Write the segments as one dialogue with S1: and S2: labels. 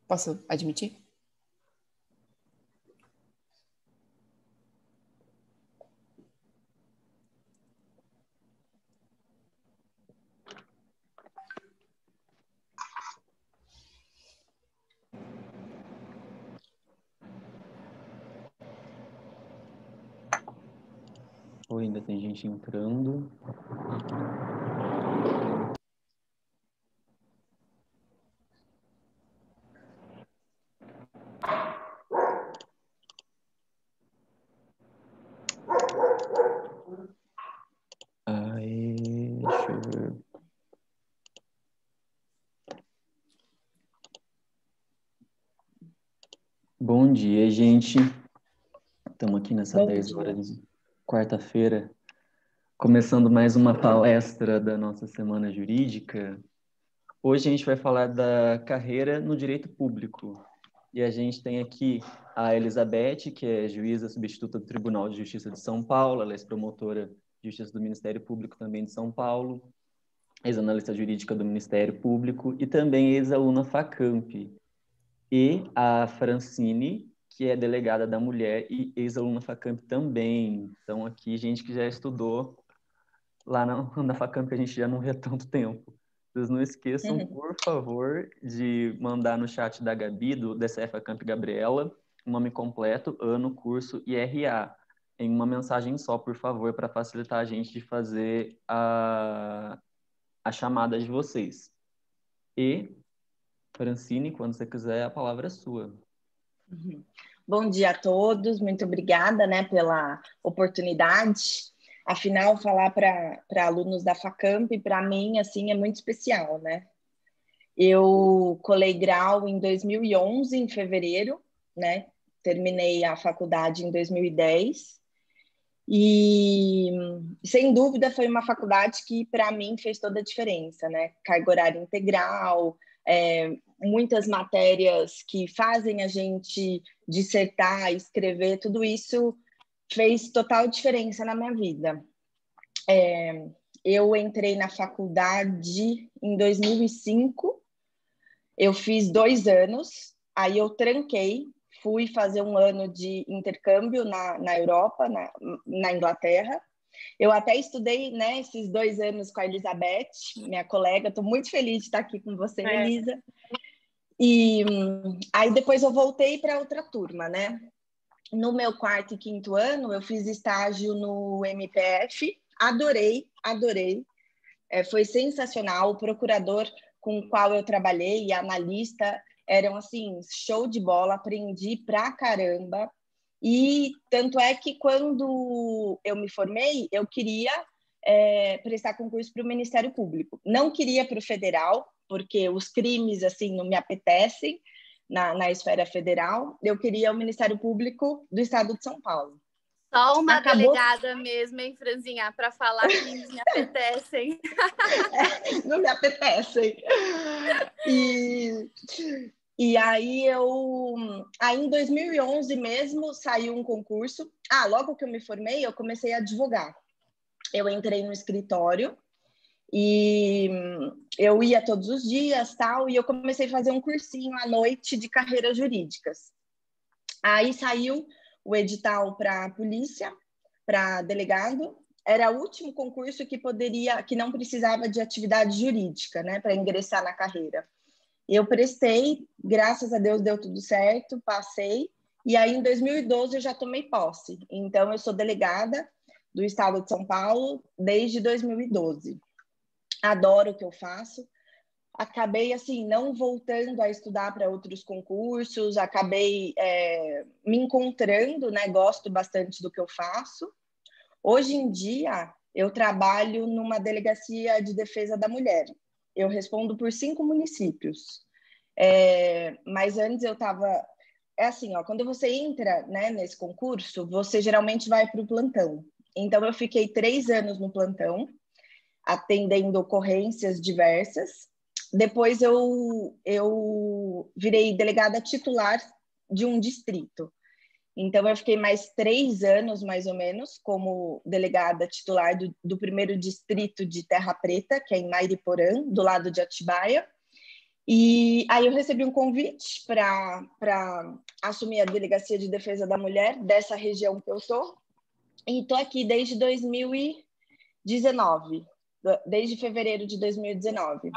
S1: Posso admitir?
S2: Ou ainda tem gente entrando. Aí, deixa eu ver. Bom dia, gente. Estamos aqui nessa 10 horas de quarta-feira, começando mais uma palestra da nossa Semana Jurídica. Hoje a gente vai falar da carreira no direito público. E a gente tem aqui a Elizabeth, que é juíza substituta do Tribunal de Justiça de São Paulo, ela é promotora de Justiça do Ministério Público também de São Paulo, ex-analista jurídica do Ministério Público e também ex-aluna FACAMP. E a Francine, que é delegada da mulher e ex-aluna FACAMP também. Então, aqui, gente que já estudou lá na FACAMP, que a gente já não vê há tanto tempo. Vocês não esqueçam, por favor, de mandar no chat da Gabi, do DCE FACAMP Gabriela, o nome completo, ano, curso e RA, em uma mensagem só, por favor, para facilitar a gente de fazer a chamada de vocês. E, Francine, quando você quiser, a palavra é sua.
S3: Bom dia a todos, muito obrigada, né, pela oportunidade. Afinal, falar para alunos da FACAMP, para mim, assim, é muito especial, né? Eu colei grau em 2011, em fevereiro, né? Terminei a faculdade em 2010. E, sem dúvida, foi uma faculdade que, para mim, fez toda a diferença, né? Carga horária integral, muitas matérias que fazem a gente dissertar, escrever, tudo isso fez total diferença na minha vida. Eu entrei na faculdade em 2005, eu fiz 2 anos, aí eu tranquei, fui fazer um ano de intercâmbio na Europa, na Inglaterra. Eu até estudei, né, esses 2 anos com a Elizabeth, minha colega. Estou muito feliz de estar aqui com você, Elisa. E aí depois eu voltei para outra turma, né? No meu 4º e 5º ano, eu fiz estágio no MPF. Adorei. Foi sensacional. O procurador com o qual eu trabalhei e a analista eram, assim, show de bola. Aprendi pra caramba. E tanto é que quando eu me formei, eu queria prestar concurso para o Ministério Público. Não queria para o federal, porque os crimes, assim, não me apetecem na esfera federal. Eu queria o Ministério Público do Estado de São Paulo.
S4: Só uma delegada mesmo, hein, Franzinha, para falar que me apetecem.
S3: Não me apetecem. E aí em 2011 mesmo saiu um concurso. Logo que eu me formei, eu comecei a advogar. Eu entrei no escritório e eu ia todos os dias, tal, e eu comecei a fazer um cursinho à noite de carreiras jurídicas. Aí saiu o edital para polícia, para delegado. Era o último concurso que não precisava de atividade jurídica, né, para ingressar na carreira. Eu prestei, graças a Deus deu tudo certo, passei, e aí em 2012 eu já tomei posse. Então eu sou delegada do Estado de São Paulo desde 2012. Adoro o que eu faço. Acabei, assim, não voltando a estudar para outros concursos, acabei me encontrando, né? Gosto bastante do que eu faço. Hoje em dia, eu trabalho numa delegacia de defesa da mulher. Eu respondo por 5 municípios. Mas antes eu estava... assim, ó, quando você entra, né, nesse concurso, você geralmente vai para o plantão. Então, eu fiquei 3 anos no plantão, atendendo ocorrências diversas. Depois eu virei delegada titular de um distrito. Então, eu fiquei mais 3 anos, mais ou menos, como delegada titular do primeiro distrito de Terra Preta, que é em Mairiporã, do lado de Atibaia. E aí eu recebi um convite para assumir a Delegacia de Defesa da Mulher dessa região que eu sou. E estou aqui desde 2019, desde fevereiro de 2019.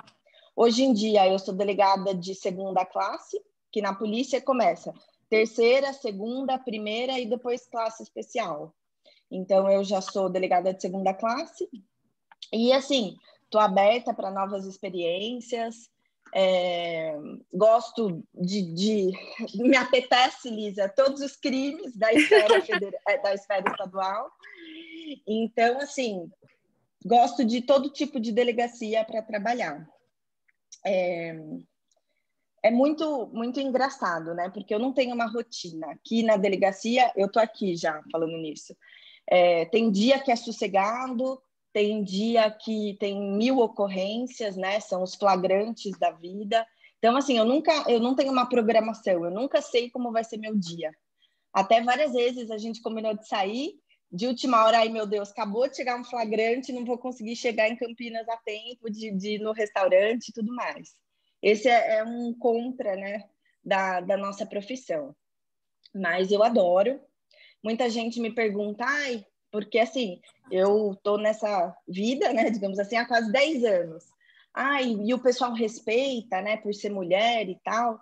S3: Hoje em dia eu sou delegada de segunda classe, que na polícia começa terceira, segunda, primeira e depois classe especial. Então eu já sou delegada de segunda classe e assim, estou aberta para novas experiências. Gosto me apetece, Lisa, todos os crimes da esfera estadual. Então, assim, gosto de todo tipo de delegacia para trabalhar. É muito, muito engraçado, né? Porque eu não tenho uma rotina. Aqui na delegacia, eu tô aqui já falando nisso. Tem dia que é sossegado, tem dia que tem 1000 ocorrências, né? São os flagrantes da vida. Então, assim, eu não tenho uma programação, eu nunca sei como vai ser meu dia. Até várias vezes a gente combinou de sair, de última hora, ai meu Deus, acabou de chegar um flagrante, não vou conseguir chegar em Campinas a tempo de ir no restaurante e tudo mais. Esse é um contra, né, da nossa profissão. Mas eu adoro. Muita gente me pergunta, porque assim, eu tô nessa vida, né, digamos assim, há quase 10 anos. E o pessoal respeita, né, por ser mulher e tal.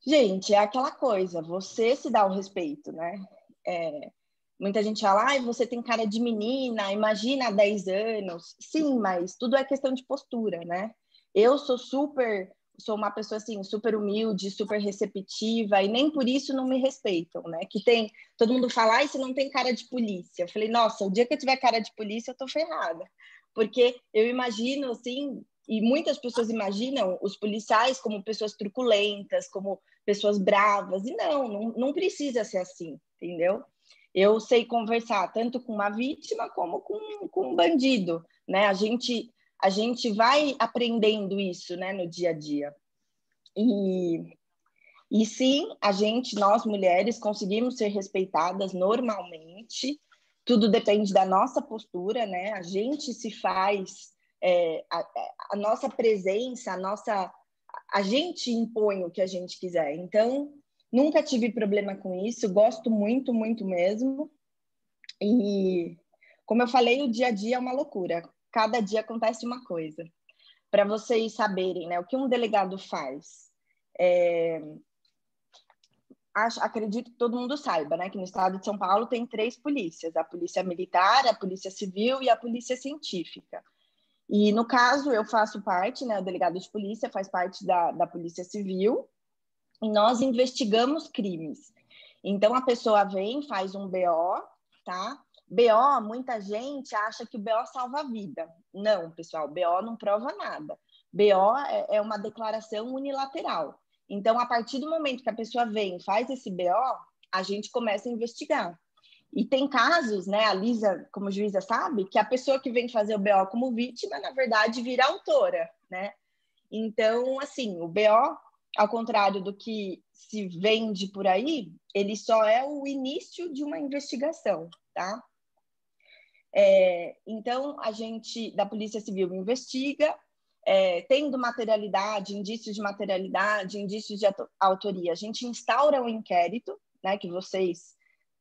S3: Gente, é aquela coisa, você se dá o respeito, né? Muita gente fala, você tem cara de menina, imagina há 10 anos. Sim, mas tudo é questão de postura, né? Eu sou uma pessoa assim, super humilde, super receptiva, e nem por isso não me respeitam, né? Todo mundo fala, você não tem cara de polícia. Eu falei, nossa, o dia que eu tiver cara de polícia, eu tô ferrada. Porque eu imagino, assim, e muitas pessoas imaginam os policiais como pessoas truculentas, como pessoas bravas, e não precisa ser assim, entendeu? Eu sei conversar tanto com uma vítima como com um bandido, né? A gente vai aprendendo isso, né, no dia a dia. E sim, nós mulheres, conseguimos ser respeitadas normalmente. Tudo depende da nossa postura, né? A gente se faz, a nossa presença, a gente impõe o que a gente quiser. Então, nunca tive problema com isso, gosto muito, muito mesmo. E, como eu falei, o dia a dia é uma loucura. Cada dia acontece uma coisa. Para vocês saberem, né, o que um delegado faz. Acredito que todo mundo saiba, né, que no estado de São Paulo tem 3 polícias: a polícia militar, a polícia civil e a polícia científica. E, no caso, eu faço parte, né, o delegado de polícia faz parte da polícia civil, e nós investigamos crimes. Então, a pessoa vem, faz um BO, tá? BO, muita gente acha que o BO salva a vida. Não, pessoal, BO não prova nada. BO é uma declaração unilateral. Então, a partir do momento que a pessoa vem e faz esse BO, a gente começa a investigar. E tem casos, né, a Lisa, como juíza, sabe, que a pessoa que vem fazer o BO como vítima, na verdade, vira autora, né? Então, assim, o BO, ao contrário do que se vende por aí, ele só é o início de uma investigação, tá? Então, a gente, da Polícia Civil, investiga, tendo materialidade, indícios de autoria, a gente instaura um inquérito, né, que vocês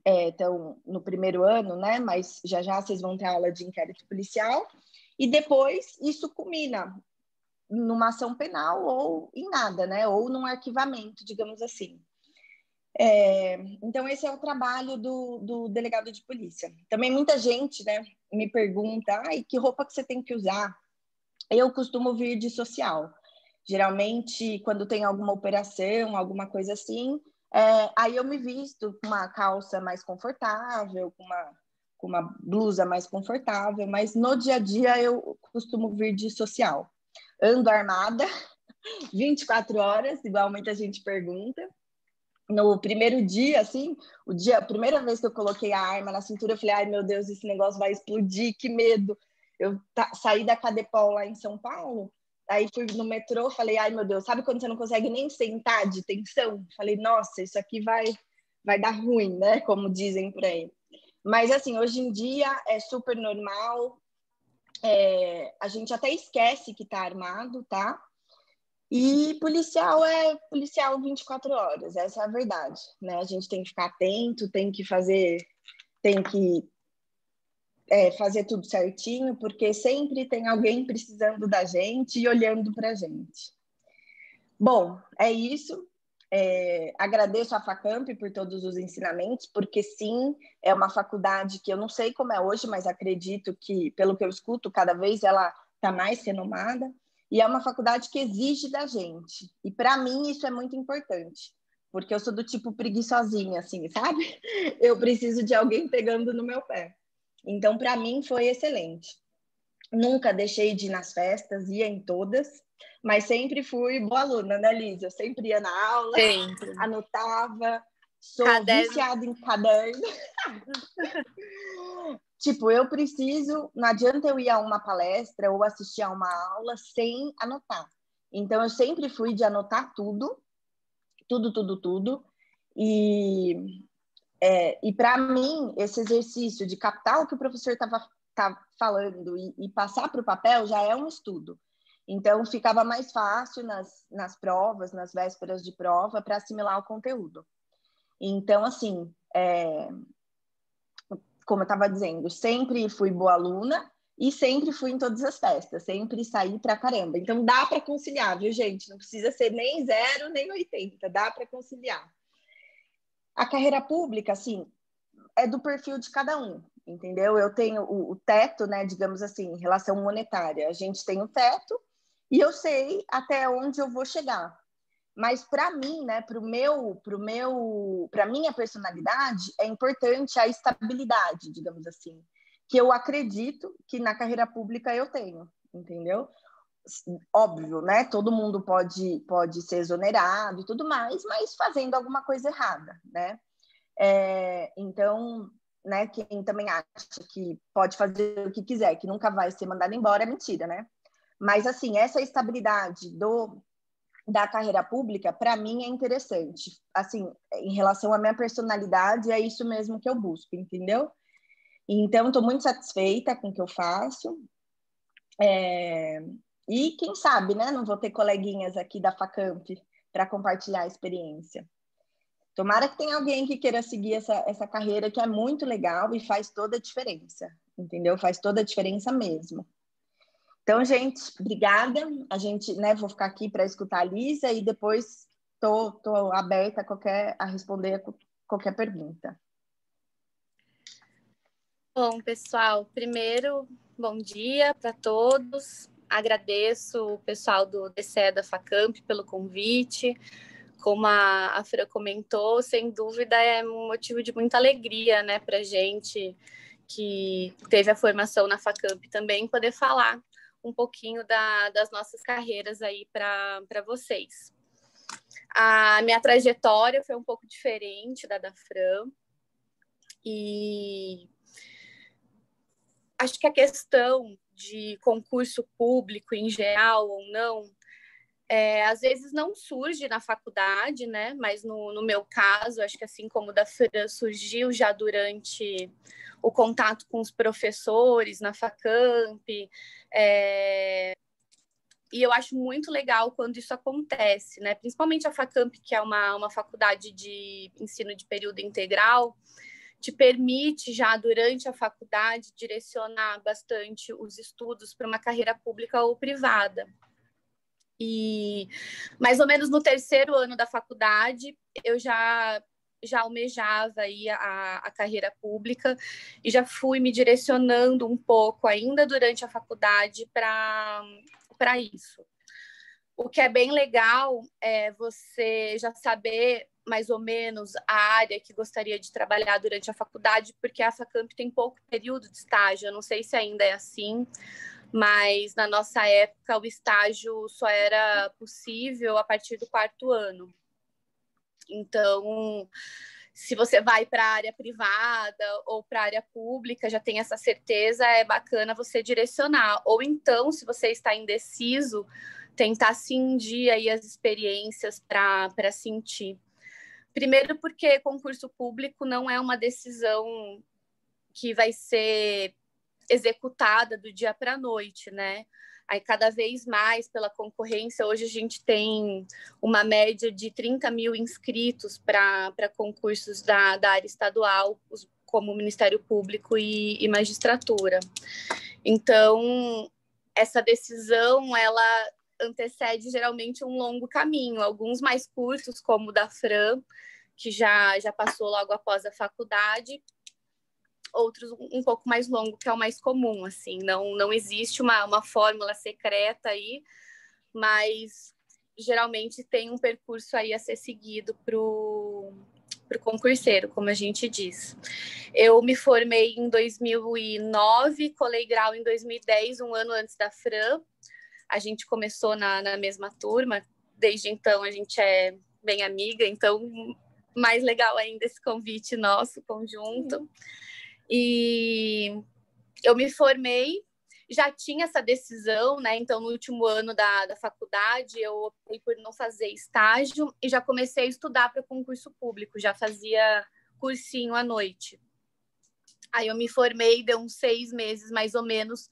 S3: estão no primeiro ano, né, mas já vocês vão ter aula de inquérito policial, e depois isso culmina numa ação penal ou em nada, né, ou num arquivamento, digamos assim. Então, esse é o trabalho do delegado de polícia. Também muita gente, né, me pergunta, que roupa que você tem que usar? Eu costumo vir de social. Geralmente, quando tem alguma operação, alguma coisa assim, aí eu me visto com uma calça mais confortável, com uma blusa mais confortável, mas no dia a dia eu costumo vir de social. Ando armada, 24 horas, igual muita gente pergunta. No primeiro dia, assim, a primeira vez que eu coloquei a arma na cintura, eu falei, meu Deus, esse negócio vai explodir, que medo. Eu saí da Cadepol lá em São Paulo, aí fui no metrô, falei, meu Deus, sabe quando você não consegue nem sentar de tensão? Falei, nossa, isso aqui vai dar ruim, né, como dizem por aí. Mas, assim, hoje em dia é super normal, a gente até esquece que tá armado, tá? E policial é policial 24 horas, essa é a verdade, né? A gente tem que ficar atento, tem que fazer tudo certinho, porque sempre tem alguém precisando da gente e olhando para a gente. Bom, é isso. Agradeço a Facamp por todos os ensinamentos, porque sim, é uma faculdade que eu não sei como é hoje, mas acredito que, pelo que eu escuto, cada vez ela está mais renomada, e é uma faculdade que exige da gente. E para mim isso é muito importante, porque eu sou do tipo preguiçosinha, assim, sabe? Eu preciso de alguém pegando no meu pé. Então, para mim, foi excelente. Nunca deixei de ir nas festas, ia em todas, mas sempre fui boa aluna, né, Liz? Eu sempre ia na aula,
S4: Sempre.
S3: anotava, sou
S4: Caderno.
S3: viciada em caderno. Tipo, eu preciso, não adianta eu ir a uma palestra ou assistir a uma aula sem anotar. Então, eu sempre fui de anotar tudo, tudo. E para mim, esse exercício de captar o que o professor estava falando e passar para o papel já é um estudo. Então, ficava mais fácil nas provas, nas vésperas de prova, para assimilar o conteúdo. Então, assim, como eu estava dizendo, sempre fui boa aluna e sempre fui em todas as festas, sempre saí pra caramba. Então, dá para conciliar, viu, gente? Não precisa ser nem 0, nem 80, dá para conciliar. A carreira pública, assim, é do perfil de cada um, entendeu? Eu tenho o teto, né, digamos assim, em relação monetária. A gente tem o teto e eu sei até onde eu vou chegar. Mas para mim, né, para minha personalidade, é importante a estabilidade, digamos assim, que eu acredito que na carreira pública eu tenho, entendeu? Óbvio, né? Todo mundo pode ser exonerado e tudo mais, mas fazendo alguma coisa errada, né? Então, né, quem também acha que pode fazer o que quiser, que nunca vai ser mandado embora, é mentira, né? Mas, assim, essa estabilidade da carreira pública, para mim, é interessante. Assim, em relação à minha personalidade, é isso mesmo que eu busco, entendeu? Então, estou muito satisfeita com o que eu faço. E quem sabe, né? Não vou ter coleguinhas aqui da Facamp para compartilhar a experiência. Tomara que tenha alguém que queira seguir essa carreira que é muito legal e faz toda a diferença, entendeu? Faz toda a diferença mesmo. Então, gente, obrigada. A gente, né, vou ficar aqui para escutar a Lisa e depois tô aberta a responder qualquer pergunta.
S4: Bom, pessoal, primeiro, bom dia para todos. Agradeço o pessoal do DCE da Facamp pelo convite. Como a Fran comentou, sem dúvida é um motivo de muita alegria, né, para a gente que teve a formação na Facamp também, poder falar um pouquinho das nossas carreiras aí para vocês. A minha trajetória foi um pouco diferente da Fran e acho que a questão de concurso público em geral ou não, às vezes não surge na faculdade, né? Mas no meu caso, acho que assim como o da Fran, surgiu já durante o contato com os professores na Facamp. E eu acho muito legal quando isso acontece, né? Principalmente a Facamp, que é uma faculdade de ensino de período integral, te permite já durante a faculdade direcionar bastante os estudos para uma carreira pública ou privada. E mais ou menos no terceiro ano da faculdade, eu já almejava aí a carreira pública e já fui me direcionando um pouco ainda durante a faculdade para isso. O que é bem legal é você já saber mais ou menos a área que gostaria de trabalhar durante a faculdade, porque a Facamp tem pouco período de estágio. Eu não sei se ainda é assim, mas na nossa época o estágio só era possível a partir do 4º ano. Então, se você vai para a área privada ou para a área pública, já tem essa certeza, é bacana você direcionar. Ou então, se você está indeciso, tentar cindir aí as experiências para sentir. Primeiro porque concurso público não é uma decisão que vai ser executada do dia para a noite, né? Aí, cada vez mais, pela concorrência, hoje a gente tem uma média de 30 mil inscritos para concursos da área estadual, como Ministério Público e magistratura. Então, essa decisão, ela antecede geralmente um longo caminho, alguns mais curtos, como o da Fran, que já passou logo após a faculdade, outros um pouco mais longo, que é o mais comum, assim, não existe uma fórmula secreta aí, mas geralmente tem um percurso aí a ser seguido para o concurseiro, como a gente diz. Eu me formei em 2009, colei grau em 2010, um ano antes da Fran. A gente começou na mesma turma, desde então a gente é bem amiga, então mais legal ainda esse convite nosso, conjunto. E eu me formei, já tinha essa decisão, né? Então, no último ano da faculdade, eu optei por não fazer estágio e já comecei a estudar para concurso público, já fazia cursinho à noite. Aí eu me formei, deu uns 6 meses, mais ou menos,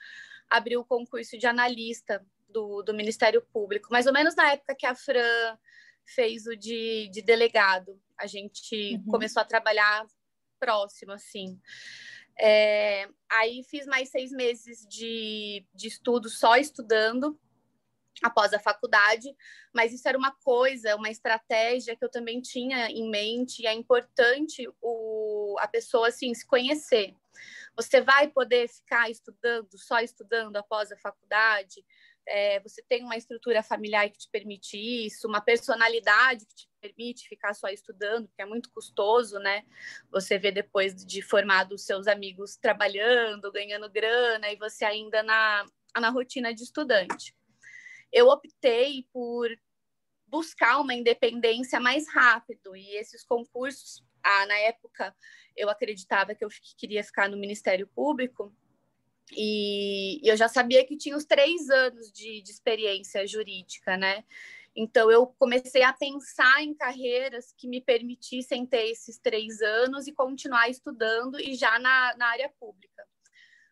S4: abri o concurso de analista do Ministério Público, mais ou menos na época que a Fran fez o de delegado. A gente começou a trabalhar próximo, assim. Aí fiz mais 6 meses de estudo, só estudando, após a faculdade, mas isso era uma estratégia que eu também tinha em mente, e é importante a pessoa, assim, se conhecer. Você vai poder ficar só estudando após a faculdade? Você tem uma estrutura familiar que te permite isso, uma personalidade que te permite ficar só estudando, porque é muito custoso, né? Você vê depois de formado os seus amigos trabalhando, ganhando grana, e você ainda na rotina de estudante. Eu optei por buscar uma independência mais rápido, e esses concursos, na época, eu acreditava que eu queria ficar no Ministério Público, e eu já sabia que tinha os 3 anos de experiência jurídica, né? Então, eu comecei a pensar em carreiras que me permitissem ter esses 3 anos e continuar estudando, e já na área pública.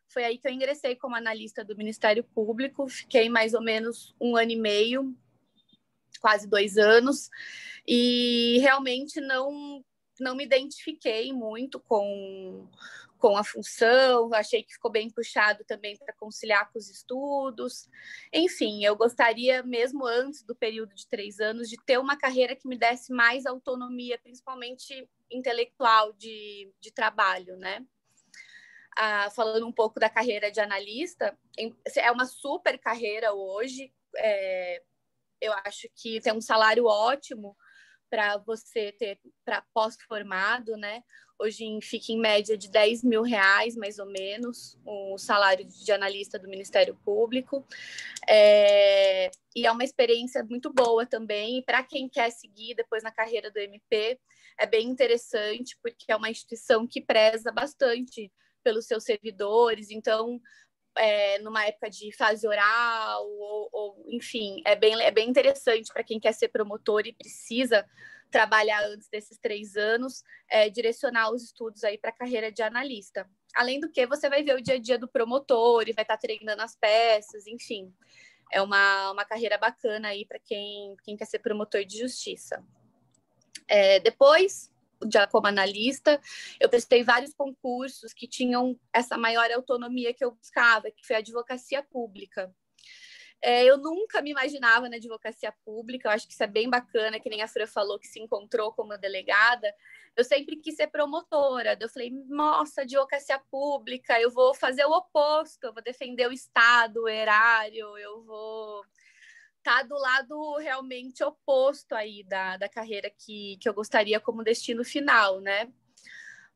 S4: Foi aí que eu ingressei como analista do Ministério Público, fiquei mais ou menos 1 ano e meio, quase 2 anos, e realmente não me identifiquei muito com a função, achei que ficou bem puxado também para conciliar com os estudos. Enfim, eu gostaria, mesmo antes do período de 3 anos, de ter uma carreira que me desse mais autonomia, principalmente intelectual, de trabalho, né? Falando um pouco da carreira de analista, é uma super carreira hoje, eu acho que tem um salário ótimo para você ter para pós-formado, né? Hoje fica em média de R$10 mil, mais ou menos, o salário de analista do Ministério Público. E é uma experiência muito boa também. E para quem quer seguir depois na carreira do MP, é bem interessante, porque é uma instituição que preza bastante pelos seus servidores. Então, numa época de fase oral, enfim, é bem interessante para quem quer ser promotor e precisa trabalhar antes desses 3 anos, direcionar os estudos aí para a carreira de analista. Além do que, você vai ver o dia a dia do promotor e vai estar treinando as peças, enfim. É uma carreira bacana aí para quem quer ser promotor de justiça. Depois, já como analista, eu prestei vários concursos que tinham essa maior autonomia que eu buscava, que foi a advocacia pública. Eu nunca me imaginava na advocacia pública, eu acho que isso é bem bacana, que nem a Fran falou, que se encontrou como delegada. Eu sempre quis ser promotora, eu falei, nossa, advocacia pública, eu vou fazer o oposto, eu vou defender o Estado, o erário, eu vou estar do lado realmente oposto aí da carreira que eu gostaria como destino final, né?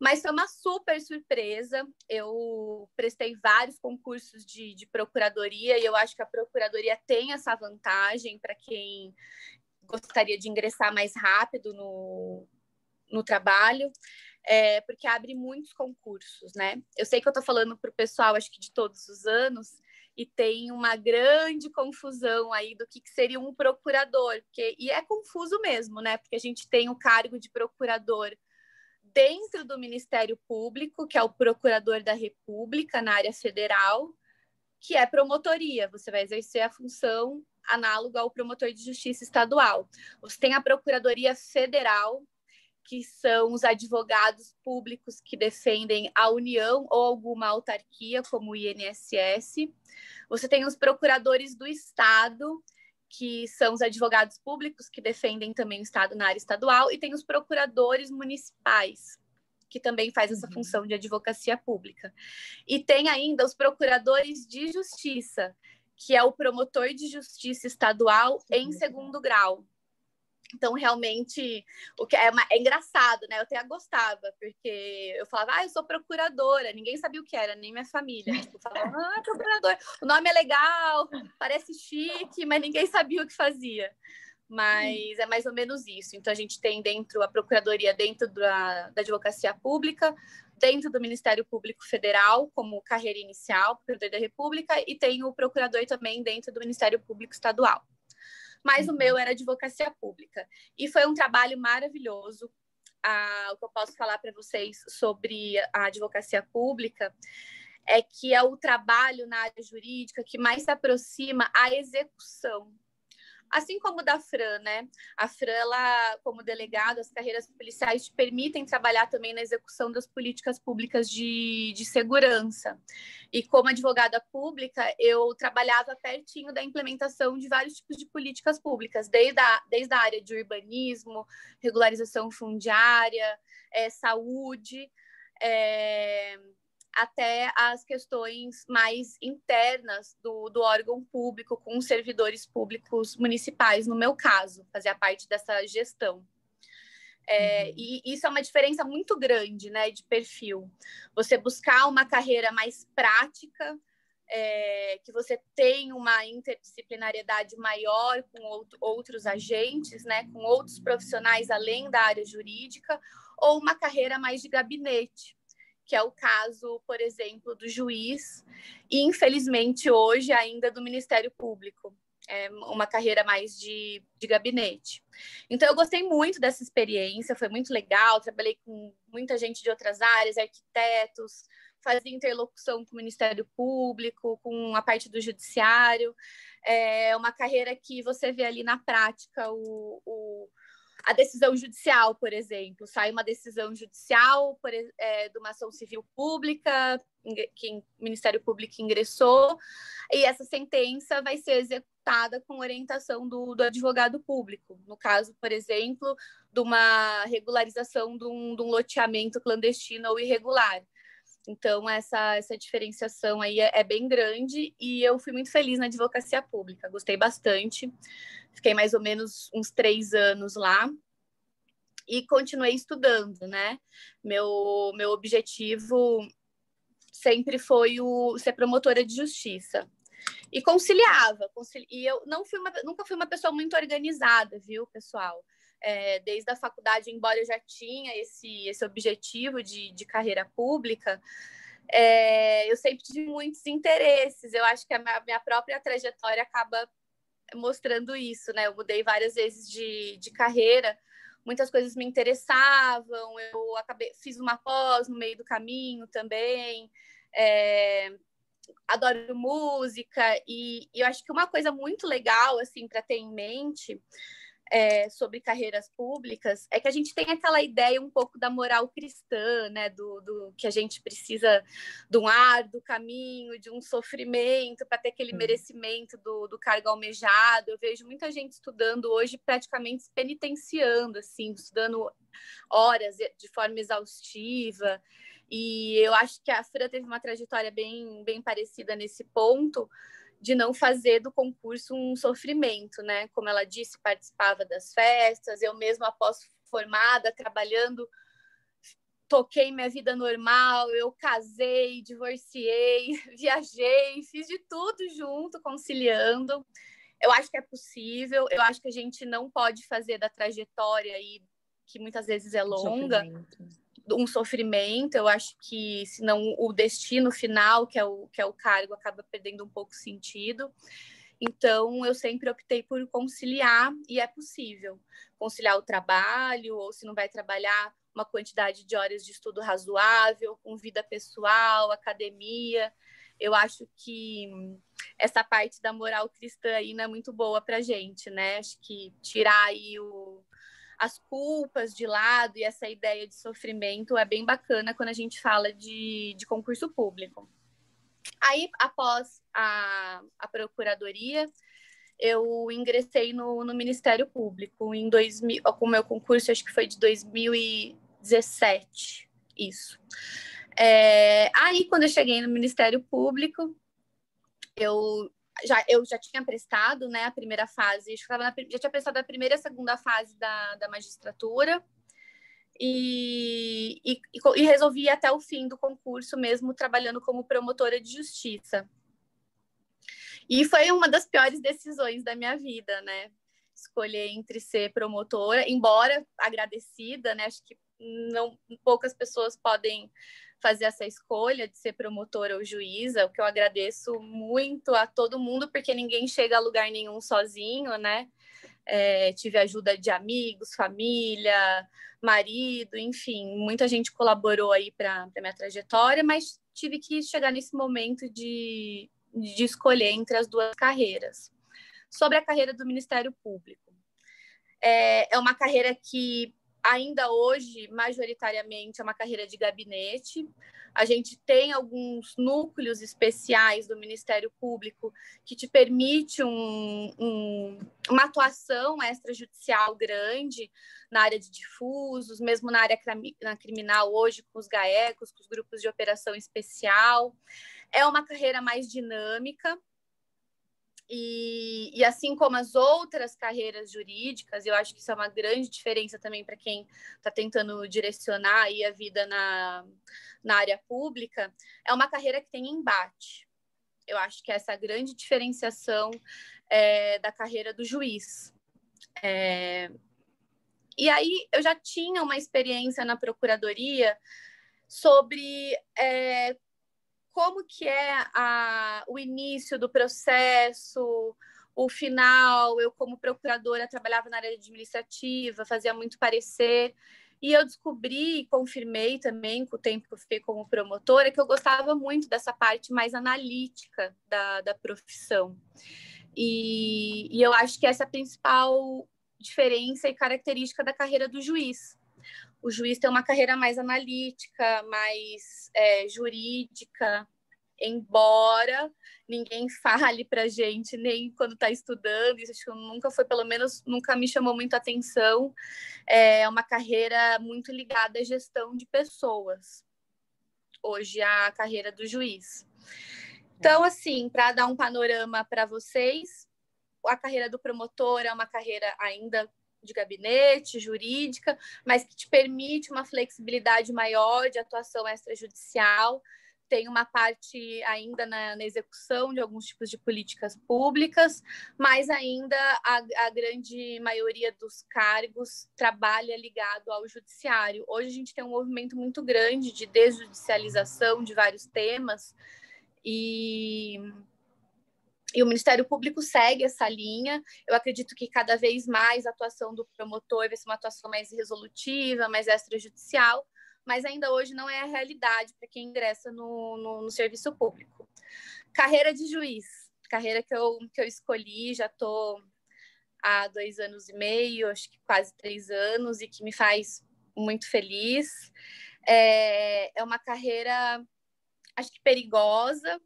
S4: Mas foi uma super surpresa. Eu prestei vários concursos de procuradoria e eu acho que a procuradoria tem essa vantagem para quem gostaria de ingressar mais rápido no trabalho, porque abre muitos concursos, né? Eu sei que eu estou falando para o pessoal, acho que de todos os anos, e tem uma grande confusão aí do que seria um procurador, e é confuso mesmo, né? Porque a gente tem o cargo de procurador dentro do Ministério Público, que é o Procurador da República na área federal, que é promotoria. Você vai exercer a função análoga ao promotor de justiça estadual. Você tem a Procuradoria Federal, que são os advogados públicos que defendem a União ou alguma autarquia, como o INSS. Você tem os procuradores do Estado, que são os advogados públicos que defendem também o Estado na área estadual, e tem os procuradores municipais, que também faz essa função de advocacia pública. E tem ainda os procuradores de justiça, que é o promotor de justiça estadual em segundo grau. Então, realmente, o que é engraçado, né? Eu até gostava, porque eu falava, eu sou procuradora, ninguém sabia o que era, nem minha família. Tipo, falava, procuradora, o nome é legal, parece chique, mas ninguém sabia o que fazia. Mas é mais ou menos isso. Então, a gente tem dentro a Procuradoria, dentro da Advocacia Pública, dentro do Ministério Público Federal, como carreira inicial, Procurador da República, e tem o procurador também dentro do Ministério Público Estadual. Mas o meu era advocacia pública. E foi um trabalho maravilhoso. O que eu posso falar para vocês sobre a advocacia pública é que é o trabalho na área jurídica que mais se aproxima à execução. Assim como o da Fran, né? A Fran, ela, como delegada, as carreiras policiais te permitem trabalhar também na execução das políticas públicas de segurança. E como advogada pública, eu trabalhava pertinho da implementação de vários tipos de políticas públicas, desde a área de urbanismo, regularização fundiária, saúde, até as questões mais internas do órgão público, com os servidores públicos municipais, no meu caso, fazia parte dessa gestão. E isso é uma diferença muito grande, né, de perfil. Você buscar uma carreira mais prática, que você tem uma interdisciplinariedade maior com outros agentes, né, com outros profissionais além da área jurídica, ou uma carreira mais de gabinete, que é o caso, por exemplo, do juiz, e infelizmente hoje ainda do Ministério Público, uma carreira mais de gabinete. Então eu gostei muito dessa experiência, foi muito legal, trabalhei com muita gente de outras áreas, arquitetos, fazia interlocução com o Ministério Público, com a parte do judiciário, é uma carreira que você vê ali na prática a decisão judicial, por exemplo. Sai uma decisão judicial de uma ação civil pública, que o Ministério Público ingressou, e essa sentença vai ser executada com orientação do advogado público. No caso, por exemplo, de uma regularização de um loteamento clandestino ou irregular. Então, essa diferenciação aí é bem grande, e eu fui muito feliz na advocacia pública, gostei bastante. Fiquei mais ou menos uns 3 anos lá e continuei estudando, né? Meu objetivo sempre foi ser promotora de justiça. E conciliava. E eu nunca fui uma pessoa muito organizada, viu, pessoal? Desde a faculdade, embora eu já tinha esse objetivo de carreira pública, eu sempre tive muitos interesses. Eu acho que a minha própria trajetória acaba mostrando isso, né? Eu mudei várias vezes de carreira, muitas coisas me interessavam, eu fiz uma pós no meio do caminho também, adoro música, e eu acho que uma coisa muito legal, assim, para ter em mente sobre carreiras públicas é que a gente tem aquela ideia um pouco da moral cristã, né, do que a gente precisa de um árduo caminho, de um sofrimento para ter aquele merecimento do cargo almejado. Eu vejo muita gente estudando hoje praticamente se penitenciando, assim, estudando horas de forma exaustiva, e eu acho que a Fran teve uma trajetória bem, bem parecida nesse ponto, de não fazer do concurso um sofrimento, né? Como ela disse, participava das festas, eu mesma, após formada, trabalhando, toquei minha vida normal, eu casei, divorciei, viajei, fiz de tudo junto, conciliando. Eu acho que é possível, eu acho que a gente não pode fazer da trajetória aí, que muitas vezes é longa, um sofrimento. Eu acho que senão o destino final, que é o cargo, acaba perdendo um pouco sentido. Então eu sempre optei por conciliar, e é possível conciliar o trabalho, ou se não vai trabalhar, uma quantidade de horas de estudo razoável com vida pessoal, academia. Eu acho que essa parte da moral cristã aí não é muito boa pra gente, né? Acho que tirar aí as culpas de lado e essa ideia de sofrimento é bem bacana quando a gente fala de concurso público. Aí, após a procuradoria, eu ingressei no Ministério Público em 2000, com o meu concurso, acho que foi de 2017, isso. Aí, quando eu cheguei no Ministério Público, eu já tinha prestado, né, a primeira fase, já tinha prestado a primeira e a segunda fase da magistratura, e resolvi ir até o fim do concurso mesmo trabalhando como promotora de justiça. E foi uma das piores decisões da minha vida, né? Escolher entre ser promotora, embora agradecida, né? Acho que poucas pessoas podem fazer essa escolha de ser promotora ou juíza, o que eu agradeço muito a todo mundo, porque ninguém chega a lugar nenhum sozinho, né? Tive ajuda de amigos, família, marido, enfim, muita gente colaborou aí para minha trajetória, mas tive que chegar nesse momento de escolher entre as duas carreiras. Sobre a carreira do Ministério Público. É uma carreira que ainda hoje, majoritariamente, é uma carreira de gabinete. A gente tem alguns núcleos especiais do Ministério Público que te permite uma atuação extrajudicial grande na área de difusos, mesmo na área criminal hoje, com os GAECos, com os grupos de operação especial. É uma carreira mais dinâmica, e assim como as outras carreiras jurídicas, eu acho que isso é uma grande diferença também para quem está tentando direcionar aí a vida na área pública, é uma carreira que tem embate. Eu acho que essa é a grande diferenciação da carreira do juiz. E aí eu já tinha uma experiência na procuradoria sobre como que é o início do processo, o final. Eu, como procuradora, trabalhava na área administrativa, fazia muito parecer, e eu descobri e confirmei também, com o tempo que eu fiquei como promotora, que eu gostava muito dessa parte mais analítica da profissão. E eu acho que essa é a principal diferença e característica da carreira do juiz. O juiz tem uma carreira mais analítica, mais jurídica, embora ninguém fale para a gente, nem quando está estudando, isso acho que nunca foi, pelo menos, nunca me chamou muito a atenção. É uma carreira muito ligada à gestão de pessoas, hoje a carreira do juiz. Então, assim, para dar um panorama para vocês, a carreira do promotor é uma carreira ainda de gabinete, jurídica, mas que te permite uma flexibilidade maior de atuação extrajudicial. Tem uma parte ainda na execução de alguns tipos de políticas públicas, mas ainda a grande maioria dos cargos trabalha ligado ao judiciário. Hoje a gente tem um movimento muito grande de desjudicialização de vários temas, e o Ministério Público segue essa linha. Eu acredito que cada vez mais a atuação do promotor vai ser uma atuação mais resolutiva, mais extrajudicial, mas ainda hoje não é a realidade para quem ingressa no serviço público. Carreira de juiz, carreira que eu escolhi, já estou há 2 anos e meio, acho que quase 3 anos, e que me faz muito feliz. É uma carreira, acho que perigosa,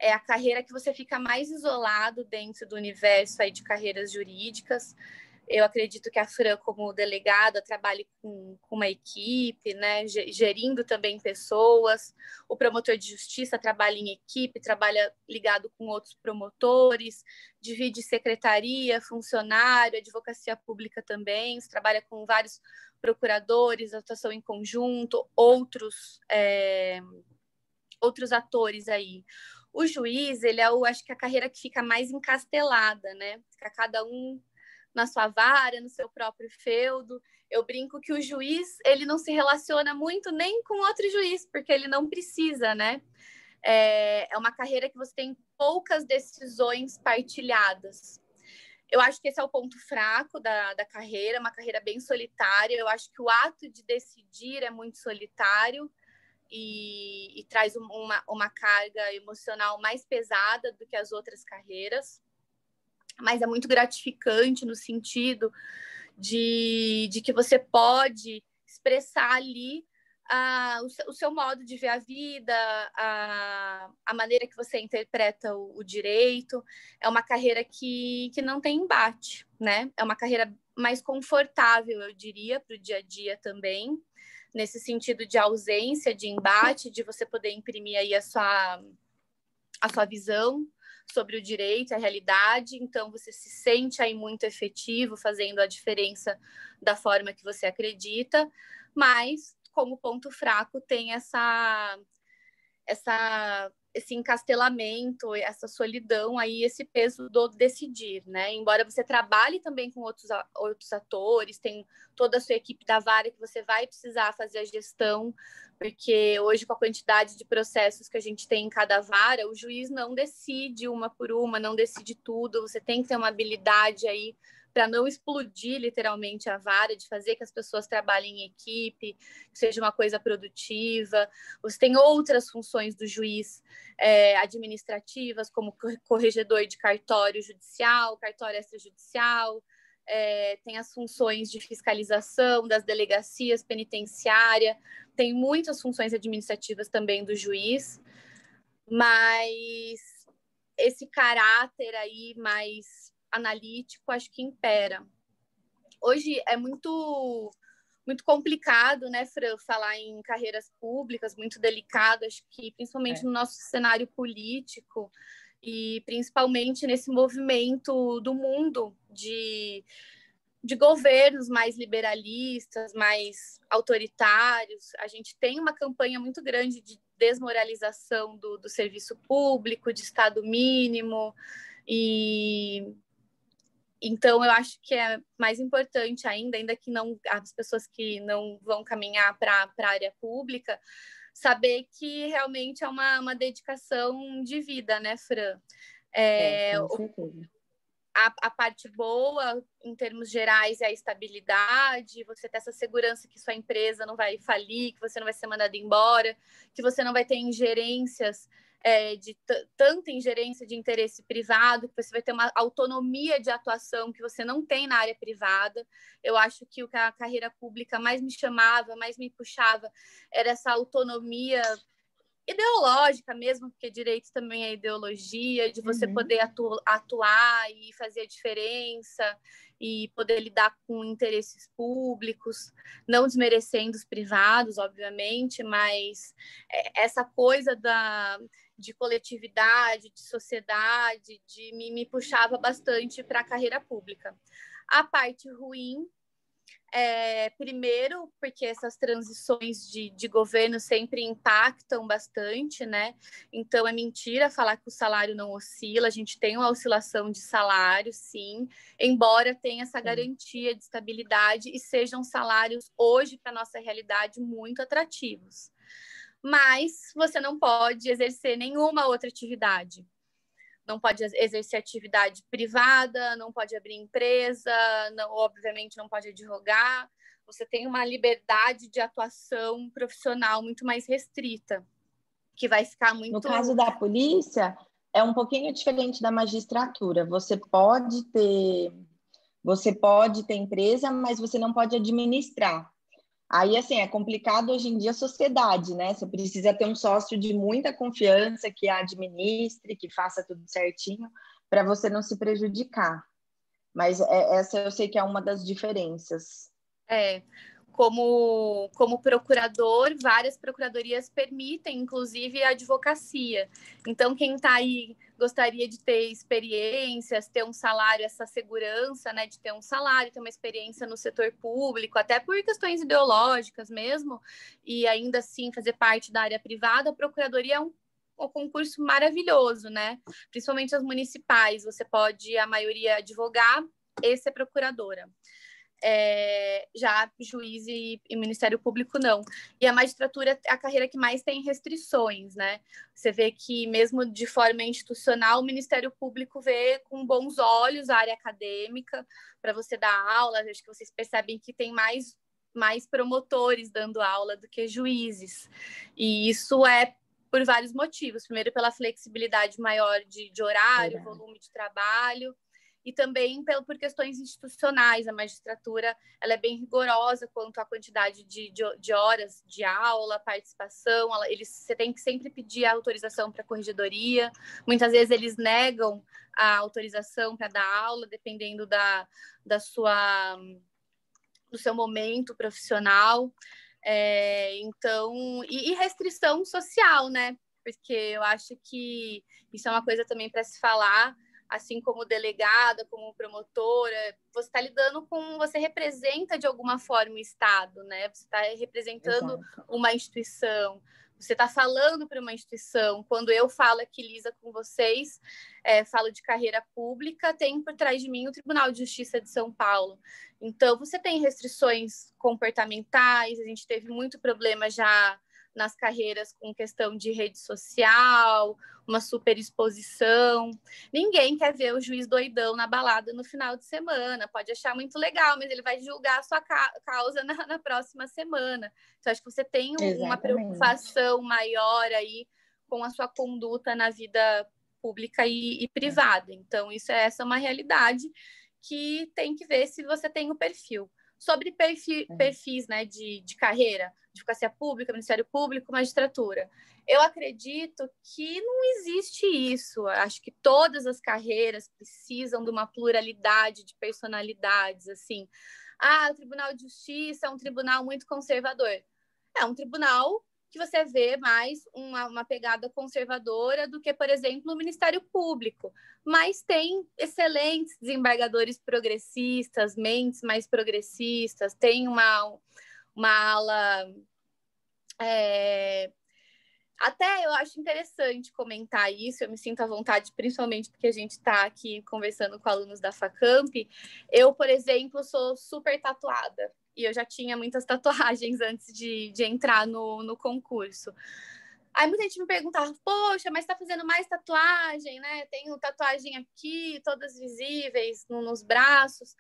S4: é a carreira que você fica mais isolado dentro do universo aí de carreiras jurídicas. Eu acredito que a Fran, como delegada, trabalhe com uma equipe, né, gerindo também pessoas. O promotor de justiça trabalha em equipe, trabalha ligado com outros promotores, divide secretaria, funcionário, advocacia pública também, você trabalha com vários procuradores, atuação em conjunto, outros atores aí. O juiz, ele acho que a carreira que fica mais encastelada, né? Fica cada um na sua vara, no seu próprio feudo. Eu brinco que o juiz, ele não se relaciona muito nem com outro juiz, porque ele não precisa, né? É uma carreira que você tem poucas decisões partilhadas. Eu acho que esse é o ponto fraco da carreira, uma carreira bem solitária. Eu acho que o ato de decidir é muito solitário. e traz uma carga emocional mais pesada do que as outras carreiras, mas é muito gratificante no sentido de que você pode expressar ali o seu modo de ver a vida, a maneira que você interpreta o direito. É uma carreira que não tem embate, né? É uma carreira mais confortável, eu diria, para o dia a dia também, nesse sentido de ausência de embate, de você poder imprimir aí a sua visão sobre o direito, a realidade. Então, você se sente aí muito efetivo, fazendo a diferença da forma que você acredita, mas como ponto fraco tem esse encastelamento, essa solidão aí, esse peso do decidir, né? Embora você trabalhe também com outros atores, tem toda a sua equipe da vara que você vai precisar fazer a gestão, porque hoje, com a quantidade de processos que a gente tem em cada vara, o juiz não decide uma por uma, não decide tudo, você tem que ter uma habilidade aí para não explodir literalmente a vara, de fazer que as pessoas trabalhem em equipe, que seja uma coisa produtiva. Você tem outras funções do juiz administrativas, como corregedor de cartório judicial, cartório extrajudicial, tem as funções de fiscalização das delegacias penitenciárias, tem muitas funções administrativas também do juiz, mas esse caráter aí mais analítico acho que impera. Hoje é muito complicado, né, Fran, falar em carreiras públicas, muito delicado, acho que principalmente no nosso cenário político e principalmente nesse movimento do mundo de governos mais liberalistas, mais autoritários. A gente tem uma campanha muito grande de desmoralização do serviço público, de Estado mínimo, e então eu acho que é mais importante ainda que não, as pessoas que não vão caminhar para a área pública, saber que realmente é uma dedicação de vida, né, Fran?
S3: Com certeza.
S4: A parte boa, em termos gerais, é a estabilidade, você ter essa segurança que sua empresa não vai falir, que você não vai ser mandado embora, que você não vai ter ingerências, tanta ingerência de interesse privado, que você vai ter uma autonomia de atuação que você não tem na área privada. Eu acho que o que a carreira pública mais me chamava, mais me puxava, era essa autonomia ideológica mesmo, porque direito também é ideologia, de você poder atuar e fazer a diferença e poder lidar com interesses públicos, não desmerecendo os privados, obviamente, mas essa coisa de coletividade, de sociedade, me puxava bastante para a carreira pública. A parte ruim, primeiro, porque essas transições de governo sempre impactam bastante, né? Então, é mentira falar que o salário não oscila. A gente tem uma oscilação de salário, sim, embora tenha essa garantia de estabilidade e sejam salários, hoje, para a nossa realidade, muito atrativos. Mas você não pode exercer nenhuma outra atividade. Não pode exercer atividade privada, não pode abrir empresa, obviamente não pode advogar. Você tem uma liberdade de atuação profissional muito mais restrita, que vai ficar muito...
S3: No caso da polícia, é um pouquinho diferente da magistratura. Você pode ter empresa, mas você não pode administrar. Aí, assim, é complicado hoje em dia a sociedade, né? Você precisa ter um sócio de muita confiança que administre, que faça tudo certinho, para você não se prejudicar. Mas essa eu sei que é uma das diferenças.
S4: Como procurador, várias procuradorias permitem, inclusive, a advocacia. Então, quem está aí gostaria de ter experiências, ter um salário, essa segurança, né, de ter um salário, ter uma experiência no setor público, até por questões ideológicas mesmo, e ainda assim fazer parte da área privada, a procuradoria é um concurso maravilhoso, né? Principalmente as municipais, você pode, a maioria, advogar e ser procuradora. Já juiz e Ministério Público não. E a magistratura é a carreira que mais tem restrições, né? Você vê que mesmo de forma institucional, o Ministério Público vê com bons olhos a área acadêmica para você dar aula. Acho que vocês percebem que tem mais mais promotores dando aula do que juízes. E isso é por vários motivos. Primeiro, pela flexibilidade maior de horário, volume de trabalho, e também por questões institucionais. A magistratura ela é bem rigorosa quanto à quantidade de horas de aula, participação. Você tem que sempre pedir a autorização para a corregedoria. Muitas vezes eles negam a autorização para dar aula, dependendo do seu momento profissional. Então, e restrição social, né? Porque eu acho que isso é uma coisa também para se falar. Assim como delegada, como promotora, você representa de alguma forma o Estado, né? Você está representando uma instituição, você está falando para uma instituição. Quando eu falo aqui, Lisa, com vocês, falo de carreira pública, tem por trás de mim o Tribunal de Justiça de São Paulo. Então, você tem restrições comportamentais, a gente teve muito problema já nas carreiras com questão de rede social, uma superexposição. Ninguém quer ver o juiz doidão na balada no final de semana. Pode achar muito legal, mas ele vai julgar a sua causa na próxima semana. Então, acho que você tem uma preocupação maior aí com a sua conduta na vida pública e privada. Então, essa é uma realidade que tem que ver se você tem o perfil. Sobre perfis, né, de carreira, advocacia pública, Ministério Público, magistratura. Eu acredito que não existe isso. Acho que todas as carreiras precisam de uma pluralidade de personalidades, assim. O Tribunal de Justiça é um tribunal muito conservador. É um tribunal que você vê mais uma pegada conservadora do que, por exemplo, o Ministério Público. Mas tem excelentes desembargadores progressistas, mentes mais progressistas, tem uma ala... Até eu acho interessante comentar isso, eu me sinto à vontade, principalmente porque a gente está aqui conversando com alunos da Facamp. Eu, por exemplo, sou super tatuada. E eu já tinha muitas tatuagens antes de entrar no concurso. Aí muita gente me perguntava, poxa, mas tá fazendo mais tatuagem, né? Tenho tatuagem aqui, todas visíveis nos braços.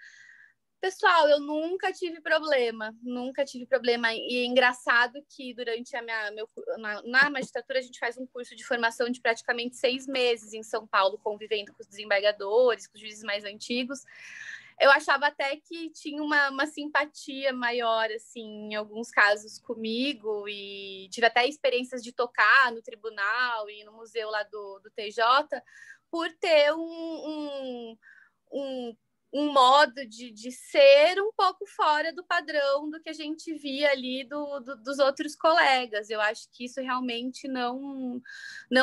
S4: Pessoal, eu nunca tive problema. E é engraçado que durante na magistratura a gente faz um curso de formação de praticamente 6 meses em São Paulo, convivendo com os desembargadores, com os juízes mais antigos. Eu achava até que tinha uma simpatia maior, assim, em alguns casos comigo, e tive até experiências de tocar no tribunal e no museu lá do TJ, por ter um modo de ser um pouco fora do padrão do que a gente via ali dos outros colegas. Eu acho que isso realmente não